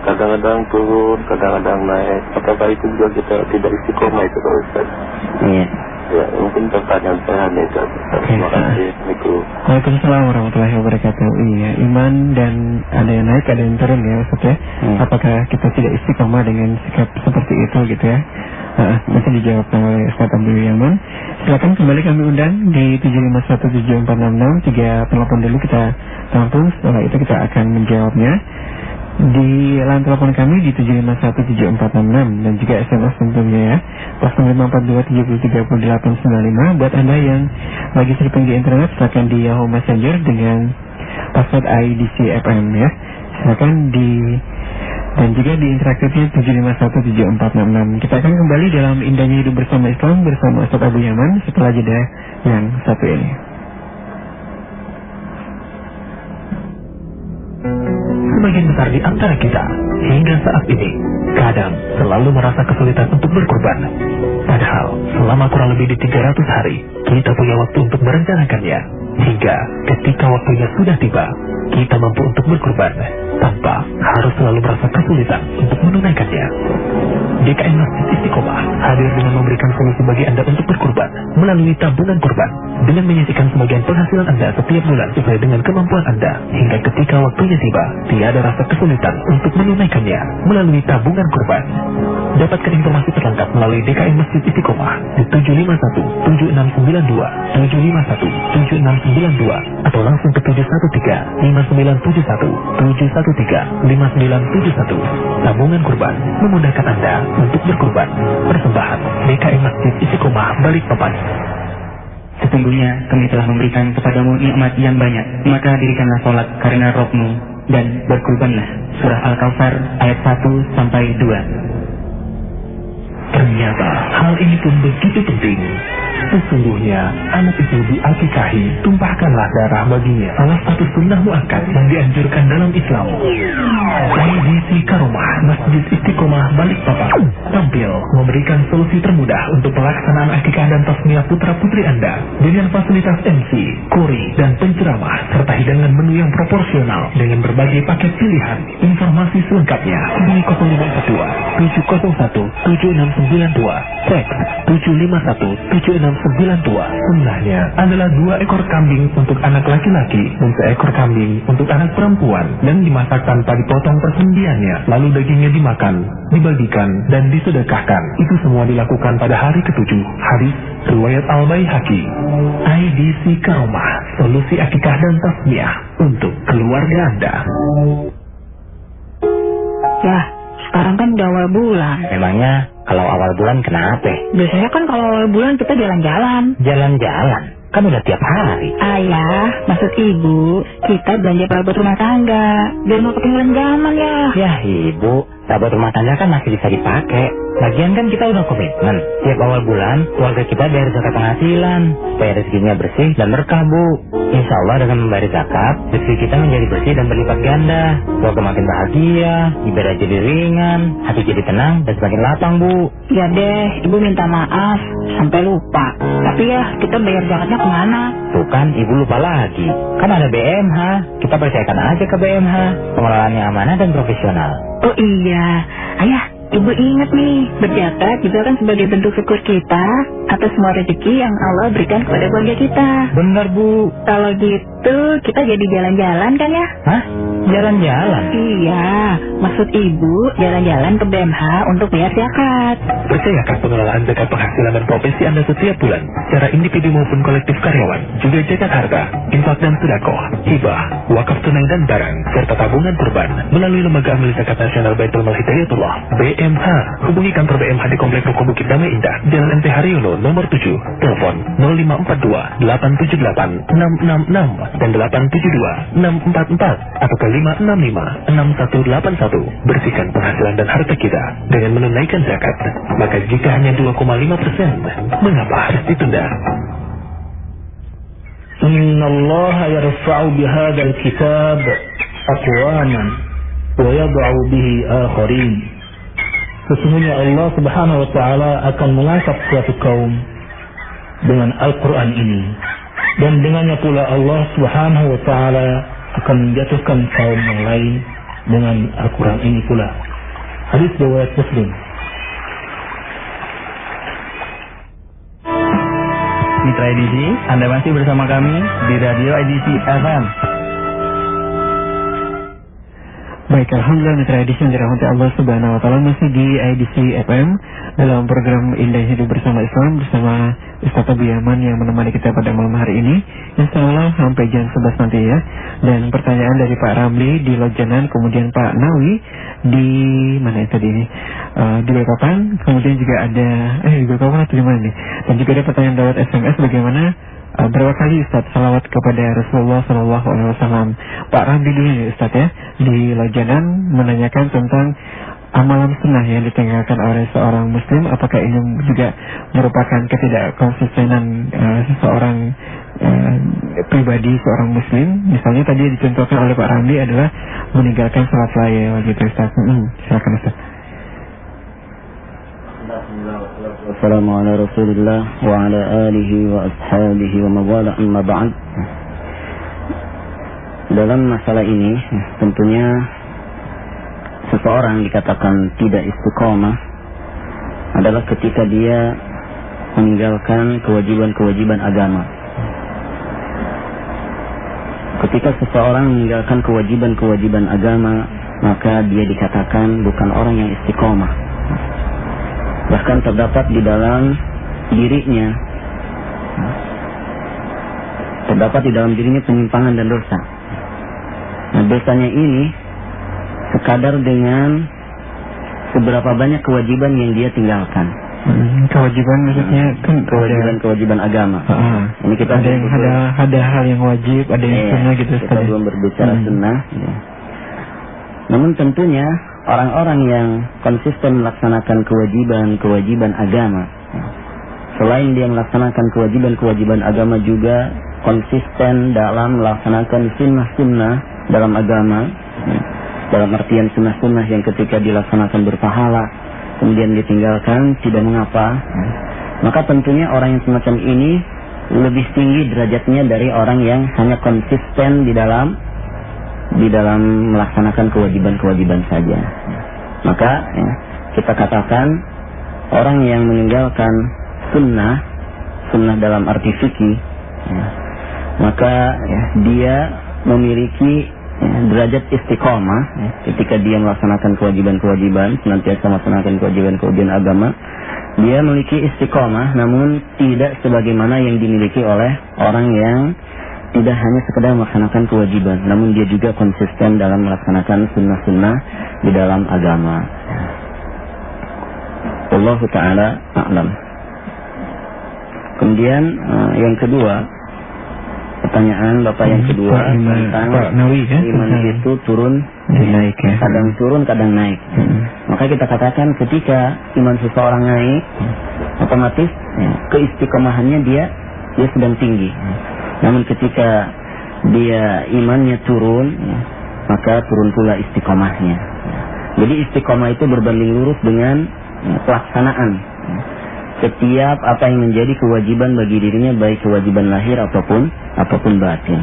kadang-kadang turun, kadang-kadang naik. Apakah itu juga kita tidak istiqomah itu, Pak Ustaz? Iya. Ya, mungkin pertanyaan saya hanya itu. Terima kasih. Waalaikumsalam warahmatullahi wabarakatuh. Iya, iman dan ada yang naik, ada yang turun ya, Ustaz ya. Apakah kita tidak istiqomah dengan sikap seperti itu gitu ya? Nanti dijawab oleh Ustaz Abu Yaman. Silakan kembali kami undang di 7517466. 3 telepon dulu kita tampung, setelah itu kita akan menjawabnya di line telepon kami di 7517466 dan juga SMS tentunya ya, 0542733895. Buat Anda yang lagi surfing di internet, silakan di Yahoo Messenger dengan password IDCFM ya. Silakan dan juga di interaktifnya 7517466. Kita akan kembali dalam Indahnya Hidup Bersama Islam bersama Ustaz Abu Yaman setelah jeda yang satu ini. Sebagian besar di antara kita hingga saat ini kadang selalu merasa kesulitan untuk berkurban. Padahal selama kurang lebih di 300 hari kita punya waktu untuk merencanakannya. Hingga ketika waktunya sudah tiba, kita mampu untuk berkurban tanpa harus selalu merasa kesulitan untuk menunaikannya. DKM Masjid Istiqomah hadir dengan memberikan solusi bagi Anda untuk berkurban melalui tabungan kurban dengan menyisihkan sebagian penghasilan Anda setiap bulan sesuai dengan kemampuan Anda hingga ketika waktunya tiba tiada rasa kesulitan untuk menunaikannya melalui tabungan kurban. Dapatkan informasi terlengkap melalui DKM Masjid Istiqomah di 751-7692, 751-7692 atau langsung ke 713-5971, 713-5971. Tabungan kurban memudahkan Anda untuk berkurban. Persembahan DKM Masjid Istiqomah Balikpapan. Sesungguhnya kami telah memberikan kepadamu nikmat yang banyak, maka dirikanlah sholat karena rohmu dan berkurbanlah. Surah Al-Kautsar ayat 1-2. Ternyata hal ini pun begitu penting. Sesungguhnya anak itu diakikahi, tumpahkanlah darah baginya, salah satu sunnah muakkad yang dianjurkan dalam Islam. IDC Karomah Masjid Istiqomah Balikpapan tampil memberikan solusi termudah untuk pelaksanaan akikah dan tasmiyah putra-putri Anda dengan fasilitas MC, kori, dan penceramah serta hidangan menu yang proporsional dengan berbagai paket pilihan. Informasi selengkapnya hubungi 051-701-7692, teks 751-7692. Sunnahnya adalah 2 ekor kambing untuk anak laki-laki dan 1 ekor kambing untuk anak perempuan dan dimasak tanpa dipotong persendiannya, lalu dagingnya dimakan, dibagikan, dan disedekahkan. Itu semua dilakukan pada hari ke-7. Hadis riwayat Al-Baihaqi. IDC Karomah, solusi akikah dan tasmiyah untuk keluarga Anda. Ya, sekarang kan udah awal bulan. Memangnya kalau awal bulan kenapa? Biasanya kan kalau awal bulan kita jalan-jalan. Jalan-jalan? Kan udah tiap hari. Ayah, maksud ibu, kita belanja perabot rumah tangga. Biar mau ketinggalan zaman ya. Ya ibu, perabot rumah tangga kan masih bisa dipakai. Lagian kan kita udah komitmen, tiap awal bulan keluarga kita bayar zakat penghasilan supaya rezekinya bersih dan berkah, Bu. Insya Allah dengan membayar zakat, rezeki kita menjadi bersih dan berlipat ganda. Keluarga makin bahagia, ibadah jadi ringan, hati jadi tenang dan semakin lapang, Bu. Ya deh, ibu minta maaf sampai lupa. Tapi ya, kita bayar zakatnya kemana? Tuh kan, ibu lupa lagi. Kan ada BMH, kita percayakan aja ke BMH. Pengelolaannya amanah dan profesional. Oh iya, ayah. Ibu ingat nih, berzakat juga kan sebagai bentuk syukur kita atas semua rezeki yang Allah berikan kepada keluarga kita. Benar, Bu. Kalau gitu, kita jadi jalan-jalan kan ya? Hah? Jalan-jalan? Iya, maksud ibu jalan-jalan ke BMH untuk bayar zakat. Percayakan pengelolaan zakat penghasilan dan profesi Anda setiap bulan, secara individu maupun kolektif karyawan, juga zakat harta, infak dan sedekah, hibah, wakaf tunai dan barang, serta tabungan kurban melalui Lembaga Amil Zakat Nasional Baitul Mal Hidayatullah (BMH). Hubungi kantor BMH di Komplek Ruko Bukit Damai Indah, Jalan MT Haryono nomor 7, telepon 0542 878 666 dan 872 644 atau ke 565 6181. Bersihkan penghasilan dan harta kita dengan menunaikan zakat. Maka jika hanya 2,5%, mengapa harus ditunda? Inna Allah yarfa'u bihadzal kitab aqwaman wa yad'u bihi akharin. Sesungguhnya Allah Subhanahu wa taala akan mengangkat suatu kaum dengan Al-Qur'an ini, dan dengannya pula Allah Subhanahu wa taala akan menjatuhkan kaum yang lain dengan Al-Quran ini pula. Hadis riwayat Muslim. Mitra edisi, Anda masih bersama kami di Radio Edisi FM. Baik, alhamdulillah mitra edisi yang dirahmati Allah Subhanahu wa taala, masih di Edisi FM dalam program Indah Hidup Bersama Islam bersama Ustaz Abu Yaman yang menemani kita pada malam hari ini, insyaallah sampai jam 11 nanti ya. Dan pertanyaan dari Pak Ramli di Lojanan, kemudian Pak Nawi di mana itu tadi ini, di Balikpapan, kemudian juga ada di Balikpapan atau di mana nih, dan juga ada pertanyaan lewat SMS, bagaimana berapa kali Ustaz salawat kepada Rasulullah SAW. Pak Ramli dulu ya Ustaz ya, di Lojanan menanyakan tentang amalan sunnah yang ditinggalkan oleh seorang muslim, apakah ini juga merupakan ketidakkonsistenan seseorang pribadi, seorang muslim. Misalnya tadi yang dicontohkan oleh Pak Ramli adalah meninggalkan salat layl gitu Ustaz. Silakan Ustaz. Wassalamualaikum Rasulullah wa ala alihi wa ashabihi wa mawala amma ba'd. Dalam masalah ini tentunya seseorang dikatakan tidak istiqomah adalah ketika dia meninggalkan kewajiban-kewajiban agama. Ketika seseorang meninggalkan kewajiban-kewajiban agama, maka dia dikatakan bukan orang yang istiqomah. Bahkan terdapat di dalam dirinya penyimpangan dan dosa. Nah, dosanya ini sekadar dengan seberapa banyak kewajiban yang dia tinggalkan. Kewajiban maksudnya kan kewajiban agama. Ini kita ada yang ada hal yang wajib, ada yang sunnah gitu. Kita belum berbicara sunnah. Ya. Namun tentunya orang-orang yang konsisten melaksanakan kewajiban agama, selain dia melaksanakan kewajiban agama, juga konsisten dalam melaksanakan sunnah-sunnah dalam agama, dalam artian sunnah-sunnah yang ketika dilaksanakan berpahala, kemudian ditinggalkan tidak mengapa, maka tentunya orang yang semacam ini lebih tinggi derajatnya dari orang yang hanya konsisten di dalam melaksanakan kewajiban saja. Maka ya, kita katakan orang yang meninggalkan sunnah dalam arti fikih, ya, maka ya, dia memiliki derajat istiqomah ya, ketika dia melaksanakan kewajiban, senantiasa melaksanakan kewajiban agama, dia memiliki istiqomah, namun tidak sebagaimana yang dimiliki oleh orang yang tidak hanya sekedar melaksanakan kewajiban, namun dia juga konsisten dalam melaksanakan sunnah-sunnah di dalam agama. Wallahu ta'ala a'lam. Kemudian yang kedua, pertanyaan Bapak yang kedua tentang iman itu turun naik, ya. Kadang turun, kadang naik. Maka kita katakan ketika iman seseorang naik, otomatis ya, keistiqomahannya dia sedang tinggi. Namun ketika dia imannya turun, ya, maka turun pula istiqomahnya. Jadi istiqomah itu berbanding lurus dengan pelaksanaan setiap apa yang menjadi kewajiban bagi dirinya, baik kewajiban lahir ataupun batin.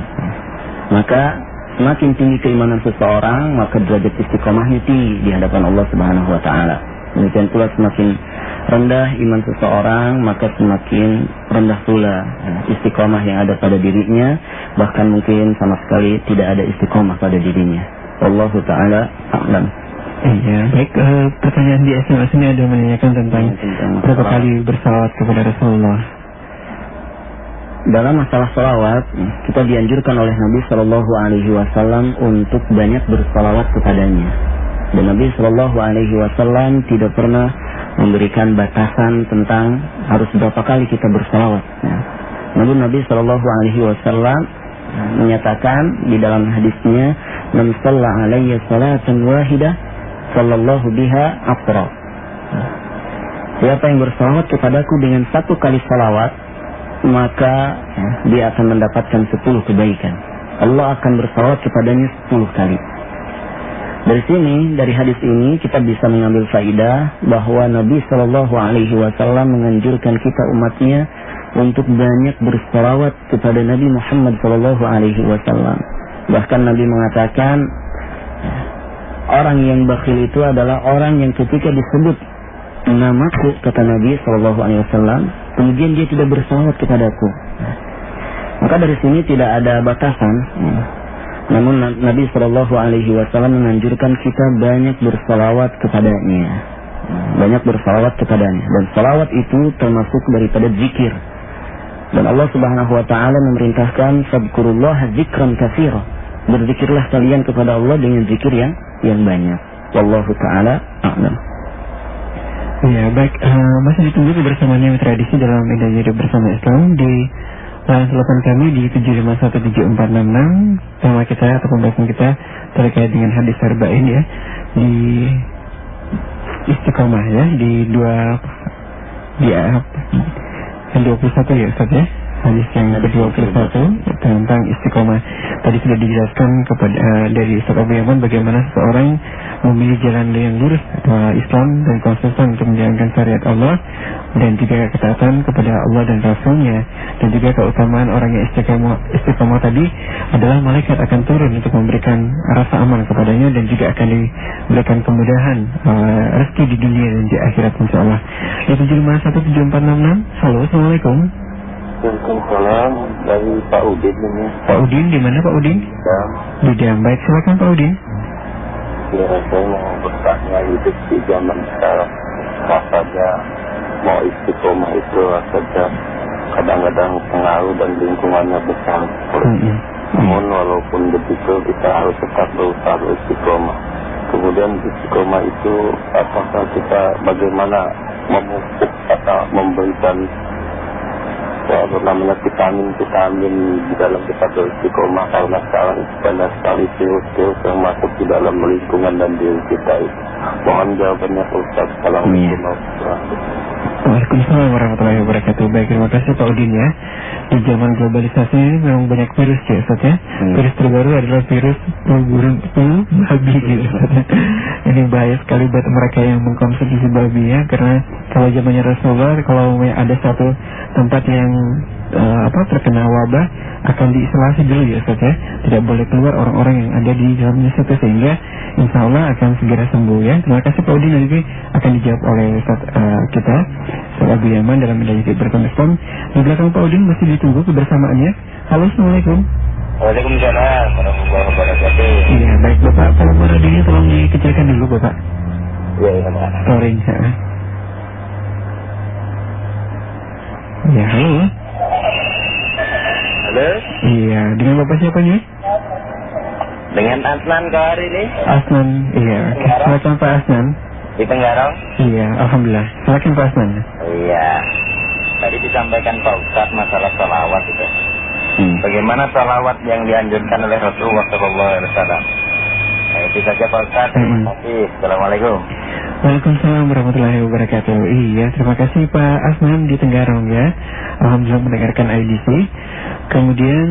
Maka semakin tinggi keimanan seseorang, maka derajat istiqomahnya tinggi di hadapan Allah Subhanahu wa taala. Demikian pula semakin rendah iman seseorang, maka semakin rendah pula istiqomah yang ada pada dirinya, bahkan mungkin sama sekali tidak ada istiqomah pada dirinya. Wallahu ta'ala a'lam. Iya, baik. Pertanyaan di SMS ini ada menanyakan tentang berapa kali bersalawat kepada Rasulullah. Dalam masalah salawat, kita dianjurkan oleh Nabi Shallallahu Alaihi Wasallam untuk banyak bersalawat kepadanya. Dan Nabi Shallallahu Alaihi Wasallam tidak pernah memberikan batasan tentang harus berapa kali kita bersalawat. Namun Nabi Shallallahu Alaihi Wasallam menyatakan di dalam hadisnya, "Man shalla alayya salatan wahidah, sallallahu biha asra." Siapa yang bersalawat kepadaku dengan satu kali salawat, maka dia akan mendapatkan 10 kebaikan. Allah akan bersalawat kepadanya 10 kali. Dari sini, dari hadis ini kita bisa mengambil faidah bahwa Nabi Shallallahu Alaihi Wasallam menganjurkan kita umatnya untuk banyak bersalawat kepada Nabi Muhammad Shallallahu Alaihi Wasallam. Bahkan Nabi mengatakan, orang yang bakhil itu adalah orang yang ketika disebut namaku, kata Nabi Shallallahu Alaihi Wasallam, kemudian dia tidak bersalawat kepadaku. Maka dari sini tidak ada batasan. Namun Nabi Shallallahu Alaihi Wasallam menganjurkan kita banyak bersalawat kepadanya, banyak bersalawat kepadanya. Dan salawat itu termasuk daripada zikir. Dan Allah Subhanahu Wa Taala memerintahkan, "Fadhkurullaha dzikran katsira." Berzikirlah kalian kepada Allah dengan zikir yang banyak. Wallahu Taala a'lam. Ya, baik. Masih ditunggu kebersamaannya tradisi dalam media hidup bersama Islam di line telepon kami di 7517466. Tema kita atau pembahasan kita terkait dengan hadis arba'in ya, di istiqomah ya, di 21 ya Ustaz ya. Hadis yang ke-21 tentang istiqomah. Tadi sudah dijelaskan kepada dari Ustaz Abu Yaman bagaimana seseorang memilih jalan yang lurus Islam dan konsisten untuk menjalankan syariat Allah, dan juga ketaatan kepada Allah dan Rasulnya, dan juga keutamaan orang yang istiqomah tadi adalah malaikat akan turun untuk memberikan rasa aman kepadanya, dan juga akan diberikan kemudahan rezeki di dunia dan di akhirat insyaallah. 7517466. Halo, assalamualaikum. Waalaikumsalam, dari Pak Udin ini. Pak Udin, di mana Pak Udin? Di Dam. Baik, silakan Pak Udin. Ya, saya mau bertanya, hidup di zaman sekarang, rasanya mau istiqomah itu rasanya kadang-kadang pengaruh dan lingkungannya besar. Namun walaupun begitu kita harus tetap berusaha istiqomah. Kemudian istiqomah itu apakah kita bagaimana memupuk atau memberikan namanya vitamin di dalam kita beristiqomah, karena sekarang banyak sekali virus-virus yang masuk di dalam lingkungan dan diri kita itu. Mohon jawabannya Ustaz. Waalaikumsalam warahmatullahi wabarakatuh. Baik, terima kasih Pak Udin ya. Di zaman globalisasi ini memang banyak virus ya Ustaz ya. Virus terbaru adalah virus burung babi gitu. Ini bahaya sekali buat mereka yang mengkonsumsi babi ya, karena kalau zamannya Rasulullah, kalau ada satu tempat yang terkena wabah akan diisolasi dulu ya Ustaz ya. Tidak boleh keluar orang-orang yang ada di dalamnya situ, sehingga insya Allah akan segera sembuh ya. Terima kasih Pak Udin, nanti akan dijawab oleh Ustaz kita Ustaz Abu Yaman dalam media hidup bersama Islam. Di belakang Pak Udin masih ditunggu kebersamaannya. Halo, assalamualaikum. Waalaikumsalam warahmatullahi wabarakatuh. Iya, baik Bapak, volume radionya tolong dikecilkan dulu Bapak. Iya, Pak. Storing saya. Ya, halo. Halo. Iya, dengan Bapak siapa nih? Dengan Asnan kau hari ini? Asnan, iya. Silakan Pak Asnan. Di Tenggarong? Iya, alhamdulillah. Silakan Pak Asnan. Iya. Tadi disampaikan Pak Ustaz masalah salawat itu. Bagaimana salawat yang dianjurkan oleh Rasulullah SAW? Nah, itu saja Pak Ustaz. Terima kasih. Assalamualaikum. Waalaikumsalam warahmatullahi wabarakatuh. Iya, terima kasih Pak Asnan di Tenggarong ya. Alhamdulillah mendengarkan IDC. Kemudian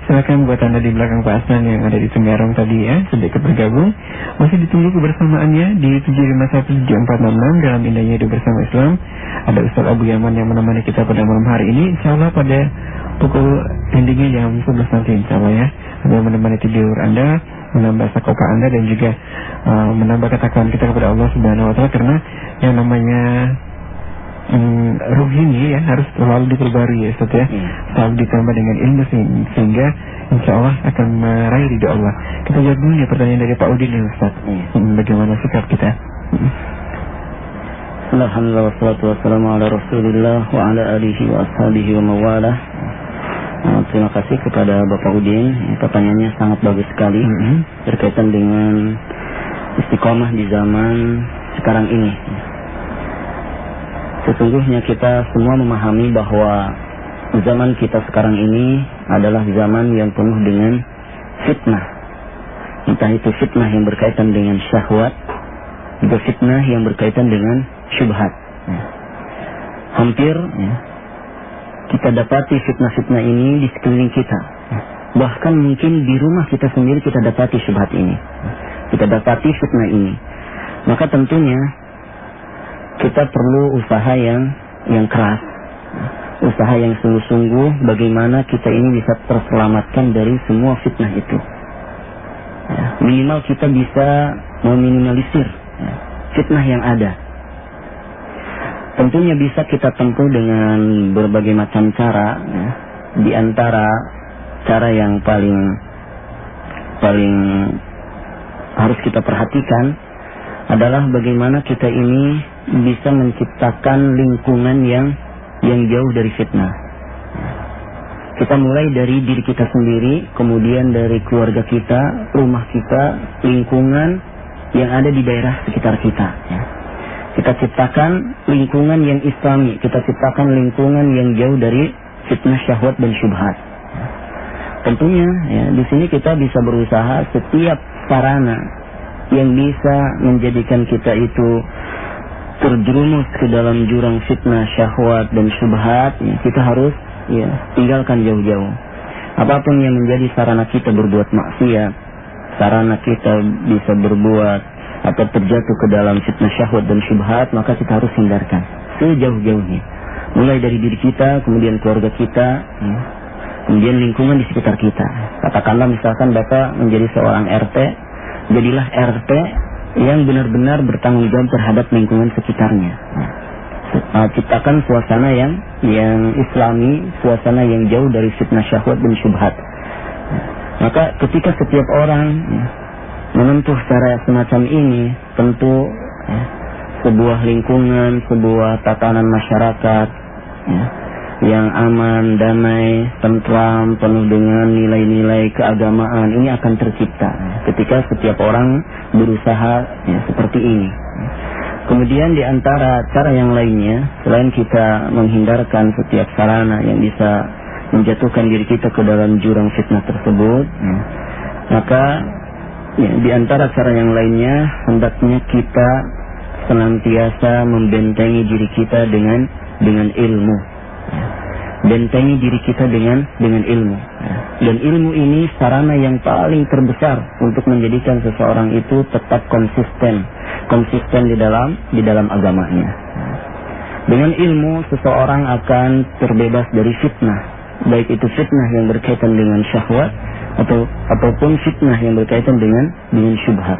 silakan buat Anda di belakang Pak Asnan yang ada di Tenggarong tadi ya, sedikit bergabung. Masih ditunggu kebersamaannya di 7517466 dalam indahnya hidup bersama Islam. Ada Ustaz Abu Yaman yang menemani kita pada malam hari ini. Insyaallah pada pukul endingnya jam 11 nanti insyaallah ya. Sambil menemani tidur Anda, menambah sakoka Anda, dan juga menambah ketakwaan kita kepada Allah Subhanahu wa Ta'ala, karena yang namanya ruginya ya harus selalu diperbarui ya Ustaz ya. Selalu ditambah dengan ilmu sehingga insya Allah akan meraih ridha Allah. Kita jawab dulu ya pertanyaan dari Pak Udin ya Ustaz. Bagaimana sikap kita? Alhamdulillah wassalatu wassalamu ala Rasulillah wa ala alihi wa ashabihi wa mawalah. Terima kasih kepada Bapak Udin. Pertanyaannya sangat bagus sekali berkaitan dengan istiqomah di zaman sekarang ini. Sesungguhnya kita semua memahami bahwa zaman kita sekarang ini adalah zaman yang penuh dengan fitnah. Entah itu fitnah yang berkaitan dengan syahwat, juga fitnah yang berkaitan dengan syubhat. Hampir kita dapati fitnah-fitnah ini di sekeliling kita. Bahkan mungkin di rumah kita sendiri kita dapati syubhat ini. Kita dapati fitnah ini. Maka tentunya kita perlu usaha yang keras, usaha yang sungguh-sungguh bagaimana kita ini bisa terselamatkan dari semua fitnah itu. Minimal kita bisa meminimalisir fitnah yang ada. Tentunya bisa kita tempuh dengan berbagai macam cara. Di antara cara yang paling harus kita perhatikan adalah bagaimana kita ini bisa menciptakan lingkungan yang jauh dari fitnah. Kita mulai dari diri kita sendiri, kemudian dari keluarga kita, rumah kita, lingkungan yang ada di daerah sekitar kita. Kita ciptakan lingkungan yang islami, kita ciptakan lingkungan yang jauh dari fitnah syahwat dan syubhat. Tentunya di sini kita bisa berusaha setiap sarana yang bisa menjadikan kita itu terjerumus ke dalam jurang fitnah syahwat dan syubhat, kita harus tinggalkan jauh-jauh. Apapun yang menjadi sarana kita berbuat maksiat, sarana kita bisa berbuat atau terjatuh ke dalam fitnah syahwat dan syubhat, maka kita harus hindarkan sejauh-jauhnya. Mulai dari diri kita, kemudian keluarga kita, kemudian lingkungan di sekitar kita. Katakanlah misalkan Bapak menjadi seorang RT, jadilah RT yang benar-benar bertanggung jawab terhadap lingkungan sekitarnya. Ciptakan suasana yang islami, suasana yang jauh dari fitnah syahwat dan syubhat. Maka ketika setiap orang menempuh cara semacam ini, tentu sebuah lingkungan, sebuah tatanan masyarakat yang aman, damai, tentram, penuh dengan nilai-nilai keagamaan ini akan tercipta ketika setiap orang berusaha seperti ini. Kemudian di antara cara yang lainnya, selain kita menghindarkan setiap sarana yang bisa menjatuhkan diri kita ke dalam jurang fitnah tersebut, maka di antara cara yang lainnya hendaknya kita senantiasa membentengi diri kita dengan ilmu. Bentengi diri kita dengan ilmu. Dan ilmu ini sarana yang paling terbesar untuk menjadikan seseorang itu tetap konsisten di dalam agamanya. Dengan ilmu seseorang akan terbebas dari fitnah, baik itu fitnah yang berkaitan dengan syahwat ataupun fitnah yang berkaitan dengan syubhat.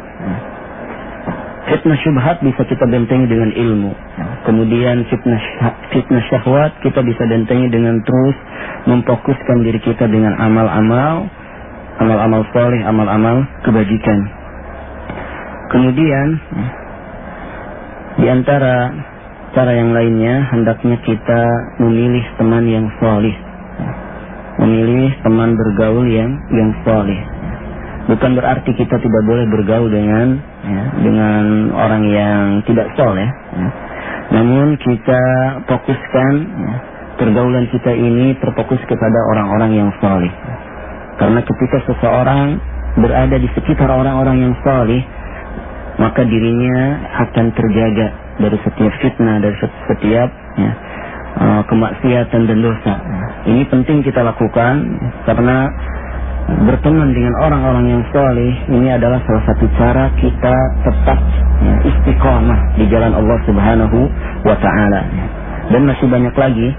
Fitnah syubhat bisa kita bentengi dengan ilmu. Kemudian fitnah syahwat kita bisa bentengi dengan terus memfokuskan diri kita dengan amal-amal saleh, amal-amal kebajikan. Kemudian di antara cara yang lainnya, hendaknya kita memilih teman yang saleh, memilih teman bergaul yang saleh. Bukan berarti kita tidak boleh bergaul dengan orang yang tidak saleh. Namun kita fokuskan pergaulan kita ini terfokus kepada orang-orang yang saleh. Karena ketika seseorang berada di sekitar orang-orang yang saleh, maka dirinya akan terjaga dari setiap fitnah, dari setiap kemaksiatan dan dosa. Ini penting kita lakukan karena berteman dengan orang-orang yang saleh ini adalah salah satu cara kita tetap istiqomah di jalan Allah Subhanahu wa Ta'ala. Dan masih banyak lagi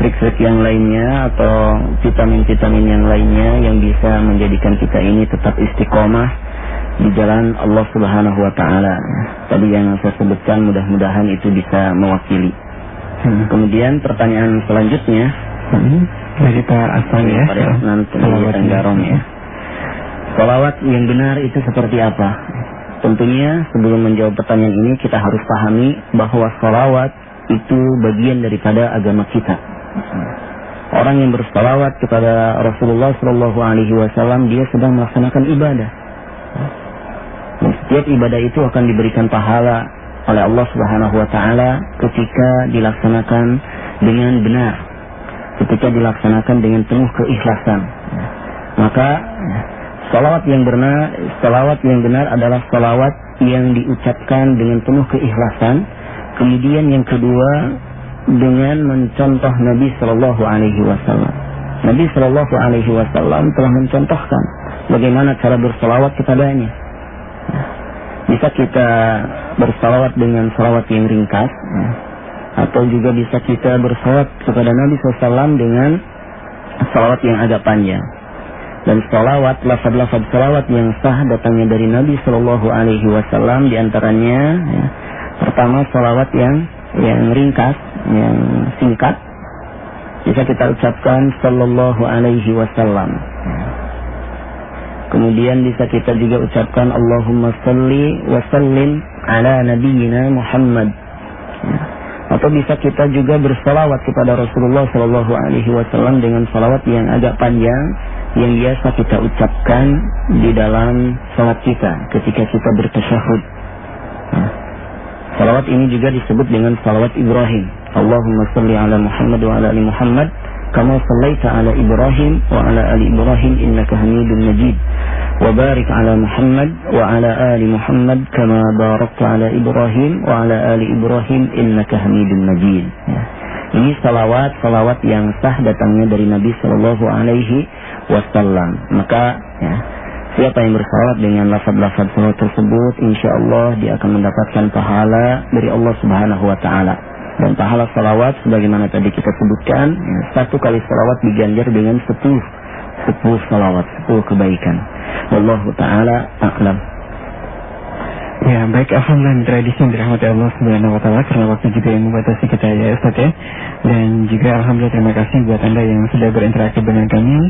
trik-trik yang lainnya atau vitamin-vitamin yang lainnya yang bisa menjadikan kita ini tetap istiqomah di jalan Allah Subhanahu wa taala. Tadi yang saya sebutkan mudah-mudahan itu bisa mewakili. Kemudian pertanyaan selanjutnya dari Pak Aslan ya. Pak Aslan Tenggarong ya. Salawat yang benar itu seperti apa? Tentunya sebelum menjawab pertanyaan ini kita harus pahami bahwa salawat itu bagian daripada agama kita. Orang yang bersalawat kepada Rasulullah SAW dia sedang melaksanakan ibadah. Dan setiap ibadah itu akan diberikan pahala oleh Allah Subhanahu wa taala ketika dilaksanakan dengan benar, ketika dilaksanakan dengan penuh keikhlasan. Maka salawat yang benar adalah salawat yang diucapkan dengan penuh keikhlasan. Kemudian yang kedua, dengan mencontoh Nabi Sallallahu Alaihi Wasallam. Nabi Sallallahu Alaihi Wasallam telah mencontohkan bagaimana cara bersalawat kepadanya. Bisa kita bersalawat dengan salawat yang ringkas, atau juga bisa kita bersalawat kepada Nabi SAW dengan salawat yang agak panjang. Dan salawat, lafaz-lafaz salawat yang sah datangnya dari Nabi Sallallahu Alaihi Wasallam diantaranya, pertama salawat yang ringkas, yang singkat, bisa kita ucapkan Sallallahu Alaihi Wasallam. Kemudian bisa kita juga ucapkan Allahumma salli wa sallim ala nabiyyina Muhammad. Atau bisa kita juga bersalawat kepada Rasulullah Sallallahu Alaihi Wasallam dengan salawat yang agak panjang yang biasa kita ucapkan di dalam salat kita ketika kita bertasyahud. Salawat ini juga disebut dengan salawat Ibrahim. Allahumma salli ala Muhammad wa ala ali Muhammad kama sallaita ala Ibrahim wa ala ali Ibrahim innaka Hamidum Majid. Wa barik ala Muhammad wa ala ali Muhammad kama barakta ala Ibrahim wa ala ali Ibrahim innaka Hamidum Majid. Ini salawat yang sah datangnya dari Nabi Sallallahu Alaihi Wasallam. Maka siapa yang bersalawat dengan lafaz-lafaz salawat tersebut, insyaallah dia akan mendapatkan pahala dari Allah Subhanahu wa taala. Dan pahala salawat sebagaimana tadi kita sebutkan, satu kali salawat diganjar dengan 10 salawat, 10 kebaikan. Wallahu taala a'lam. Ya, baik, alhamdulillah, tradisi yang dirahmati Allah Subhanahu wa taala, karena waktu juga yang membatasi kita ya Ustaz ya. Dan juga alhamdulillah terima kasih buat Anda yang sudah berinteraksi dengan kami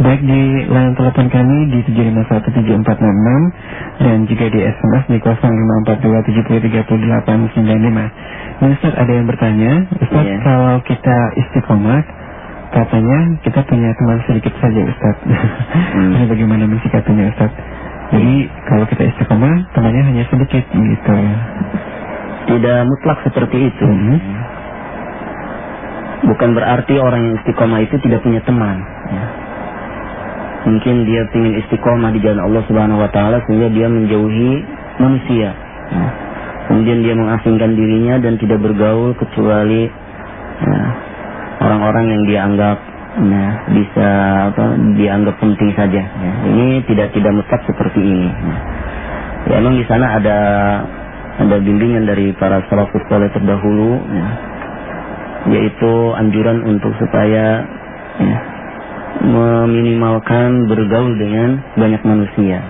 baik di line telepon kami di 7517466 dan juga di SMS di 0542733895. Nah, Ustaz, ada yang bertanya, Ustaz, kalau kita istiqomah, katanya kita punya teman sedikit saja, Ustaz. Ini bagaimana mensikapinya, Ustaz? Jadi kalau kita istiqomah, temannya hanya sedikit gitu. Tidak mutlak seperti itu. Bukan berarti orang yang istiqomah itu tidak punya teman. Mungkin dia ingin istiqomah di jalan Allah Subhanahu wa taala sehingga dia menjauhi manusia. Kemudian dia mengasingkan dirinya dan tidak bergaul kecuali orang-orang yang dia anggap bisa dianggap penting saja. Ini tidak mutlak seperti ini. Ya, memang di sana ada bimbingan dari para salafus saleh terdahulu, yaitu anjuran untuk supaya meminimalkan bergaul dengan banyak manusia.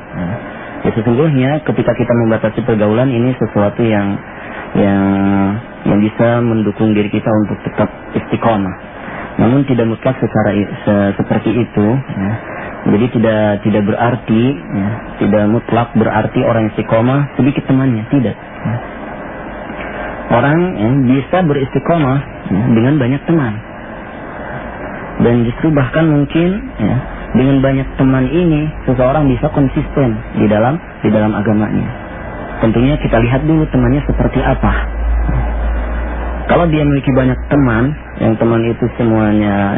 Ya, sesungguhnya ketika kita membatasi pergaulan ini sesuatu yang bisa mendukung diri kita untuk tetap istiqomah. Namun tidak mutlak seperti itu. Jadi tidak berarti, tidak mutlak berarti orang istiqomah sedikit temannya, tidak. Orang bisa beristiqomah dengan banyak teman. Dan justru bahkan mungkin dengan banyak teman ini seseorang bisa konsisten di dalam agamanya. Tentunya kita lihat dulu temannya seperti apa. Kalau dia memiliki banyak teman, yang teman itu semuanya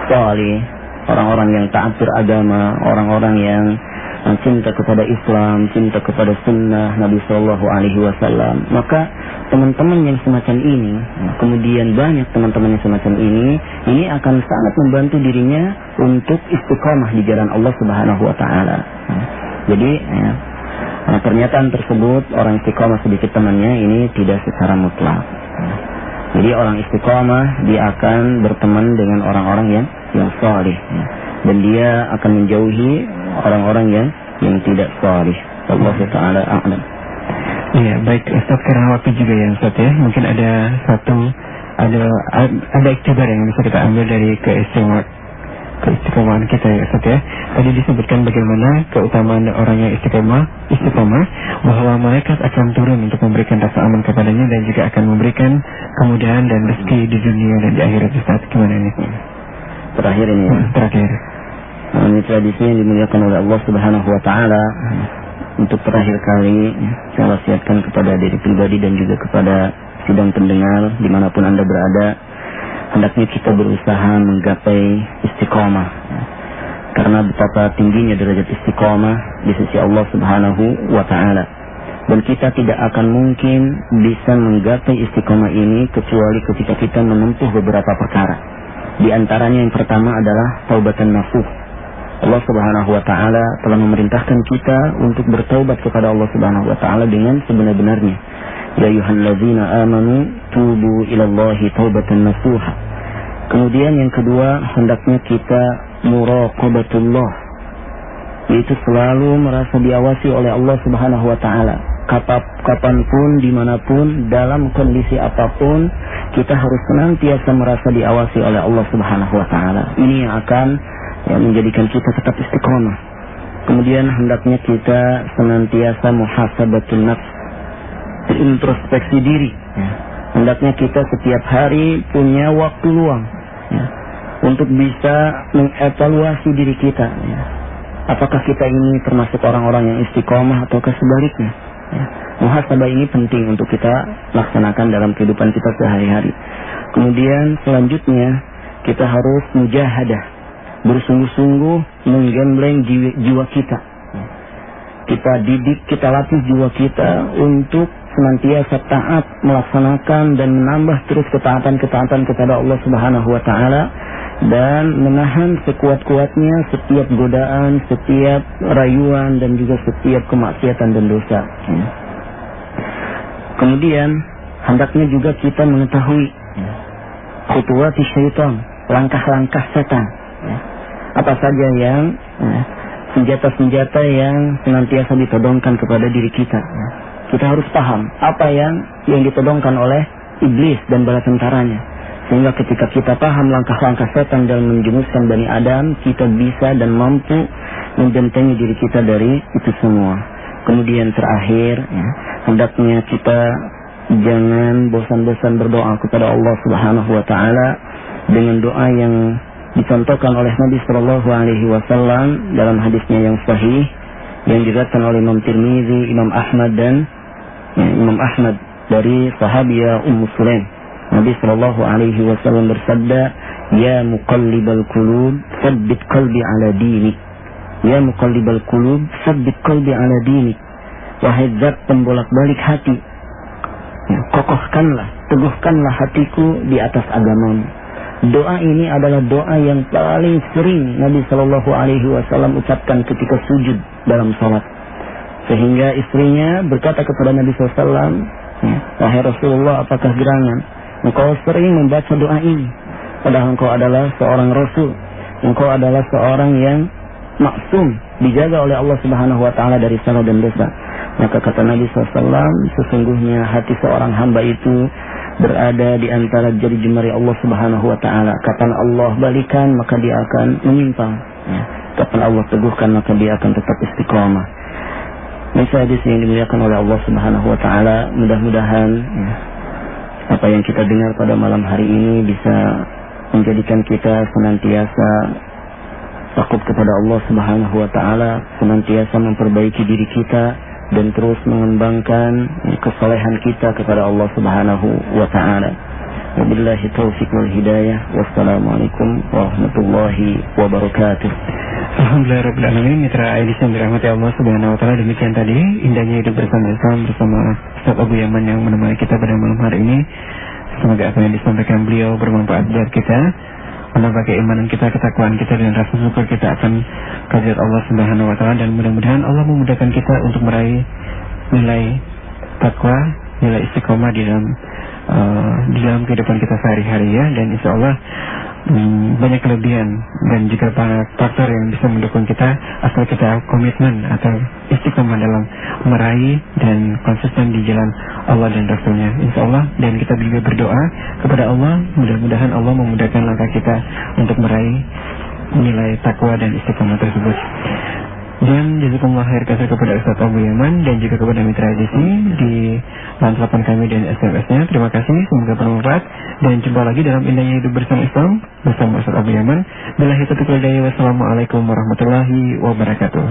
salih, orang-orang yang taat beragama, orang-orang yang cinta kepada Islam, cinta kepada sunnah Nabi Sallallahu Alaihi Wasallam, maka teman-teman yang semacam ini, kemudian banyak teman-teman yang semacam ini akan sangat membantu dirinya untuk istiqomah di jalan Allah Subhanahu Wa Taala. Jadi pernyataan tersebut orang istiqomah sedikit temannya ini tidak secara mutlak. Jadi orang istiqomah dia akan berteman dengan orang-orang yang salih, dan dia akan menjauhi orang-orang yang tidak salih. Allah Ta'ala a'lam. Iya, baik Ustaz, karena waktu juga ya Ustaz ya. Mungkin ada iktibar yang bisa kita ambil dari keistiqomahan kita ya Ustaz ya. Tadi disebutkan bagaimana keutamaan orang yang istiqomah, bahwa malaikat akan turun untuk memberikan rasa aman kepadanya dan juga akan memberikan kemudahan dan rezeki di dunia dan di akhirat. Ustaz, gimana ini? Terakhir ini ya. Terakhir. Ini tradisi yang dimuliakan oleh Allah Subhanahu wa Ta'ala. Untuk terakhir kali saya wasiatkan kepada diri pribadi dan juga kepada sidang pendengar dimanapun Anda berada, hendaknya kita berusaha menggapai istiqomah, karena betapa tingginya derajat istiqomah di sisi Allah Subhanahu wa Ta'ala, dan kita tidak akan mungkin bisa menggapai istiqomah ini kecuali ketika kita menempuh beberapa perkara. Di antaranya yang pertama adalah taubatan nasuh. Allah Subhanahu wa Ta'ala telah memerintahkan kita untuk bertaubat kepada Allah Subhanahu wa Ta'ala dengan sebenar-benarnya. Ya ayyuhallazina amanu tubu ilallahi taubatan nasuha. Kemudian yang kedua, hendaknya kita muraqabatullah, yaitu selalu merasa diawasi oleh Allah Subhanahu wa Ta'ala. Kapanpun, dimanapun, dalam kondisi apapun, kita harus senantiasa merasa diawasi oleh Allah Subhanahu wa Ta'ala. Ini yang akan menjadikan kita tetap istiqomah. Kemudian hendaknya kita senantiasa muhasabatun nafs, introspeksi diri. Hendaknya kita setiap hari punya waktu luang untuk bisa mengevaluasi diri kita. Apakah kita ini termasuk orang-orang yang istiqomah ataukah sebaliknya? Muhasabah ini penting untuk kita laksanakan dalam kehidupan kita sehari-hari. Kemudian selanjutnya kita harus mujahadah, bersungguh-sungguh menggembleng jiwa kita. Kita didik, kita latih jiwa kita untuk senantiasa taat, melaksanakan dan menambah terus ketaatan-ketaatan kepada Allah Subhanahu wa Ta'ala, dan menahan sekuat-kuatnya setiap godaan, setiap rayuan, dan juga setiap kemaksiatan dan dosa. Kemudian hendaknya juga kita mengetahui khutuwati syaitan, langkah-langkah setan. Apa saja yang senjata-senjata yang senantiasa ditodongkan kepada diri kita. Kita harus paham apa yang ditodongkan oleh iblis dan bala tentaranya, sehingga ketika kita paham langkah-langkah setan dalam menjerumuskan Bani Adam, kita bisa dan mampu membentengi diri kita dari itu semua. Kemudian terakhir, hendaknya kita jangan bosan-bosan berdoa kepada Allah Subhanahu wa Ta'ala dengan doa yang dicontohkan oleh Nabi Sallallahu Alaihi Wasallam dalam hadisnya yang sahih yang diriwayatkan oleh Imam Tirmizi, Imam Ahmad dan Imam Ahmad dari sahabiah Ummu Sulaim. Nabi Sallallahu Alaihi Wasallam bersabda, Ya muqallibal qulub, tsabbit qalbi ala dinik. Ya muqallibal qulub, tsabbit qalbi ala dinik. Wahai zat pembolak-balik hati, kokohkanlah, teguhkanlah hatiku di atas agamamu. Doa ini adalah doa yang paling sering Nabi Sallallahu Alaihi Wasallam ucapkan ketika sujud dalam salat, sehingga istrinya berkata kepada Nabi SAW, Wahai Rasulullah, apakah gerangan engkau sering membaca doa ini? Padahal engkau adalah seorang Rasul, engkau adalah seorang yang maksum, dijaga oleh Allah Subhanahu wa Ta'ala dari salah dan dosa. Maka kata Nabi SAW, sesungguhnya hati seorang hamba itu berada di antara jari jemari Allah Subhanahu wa Ta'ala. Kapan Allah balikan, maka dia akan menyimpang. Kapan Allah teguhkan, maka dia akan tetap istiqomah. Ini hadis yang dimuliakan oleh Allah Subhanahu wa Ta'ala. Mudah-mudahan apa yang kita dengar pada malam hari ini bisa menjadikan kita senantiasa takut kepada Allah Subhanahu wa Ta'ala, senantiasa memperbaiki diri kita dan terus mengembangkan kesalehan kita kepada Allah Subhanahu wa Ta'ala. Wabillahi taufiq wal hidayah. Wassalamualaikum warahmatullahi wabarakatuh. Alhamdulillahirabbil alamin. Mitra Aidis yang dirahmati Allah Subhanahu wa Ta'ala, demikian tadi indahnya hidup bersama Islam bersama Ustaz Abu Yaman yang menemani kita pada malam hari ini. Semoga apa yang disampaikan beliau bermanfaat buat kita, menambah keimanan kita, ketakwaan kita, dan rasa syukur kita akan kehadirat Allah Subhanahu wa Ta'ala, dan mudah-mudahan Allah memudahkan kita untuk meraih nilai takwa, nilai istiqomah di dalam kehidupan kita sehari-hari ya. Dan insya Allah banyak kelebihan dan juga banyak faktor yang bisa mendukung kita asal kita komitmen atau istiqomah dalam meraih dan konsisten di jalan Allah dan Rasulnya, insya Allah. Dan kita juga berdoa kepada Allah, mudah-mudahan Allah memudahkan langkah kita untuk meraih nilai takwa dan istiqomah tersebut. Dan jazakumullah khair kasih kepada Ustaz Abu Yaman dan juga kepada mitra edisi di lantapan kami dan SMS-nya. Terima kasih, semoga bermanfaat. Dan jumpa lagi dalam indahnya hidup bersama Islam bersama Ustaz Abu Yaman. Billahi taufiq wal hidayah. Wassalamualaikum warahmatullahi wabarakatuh.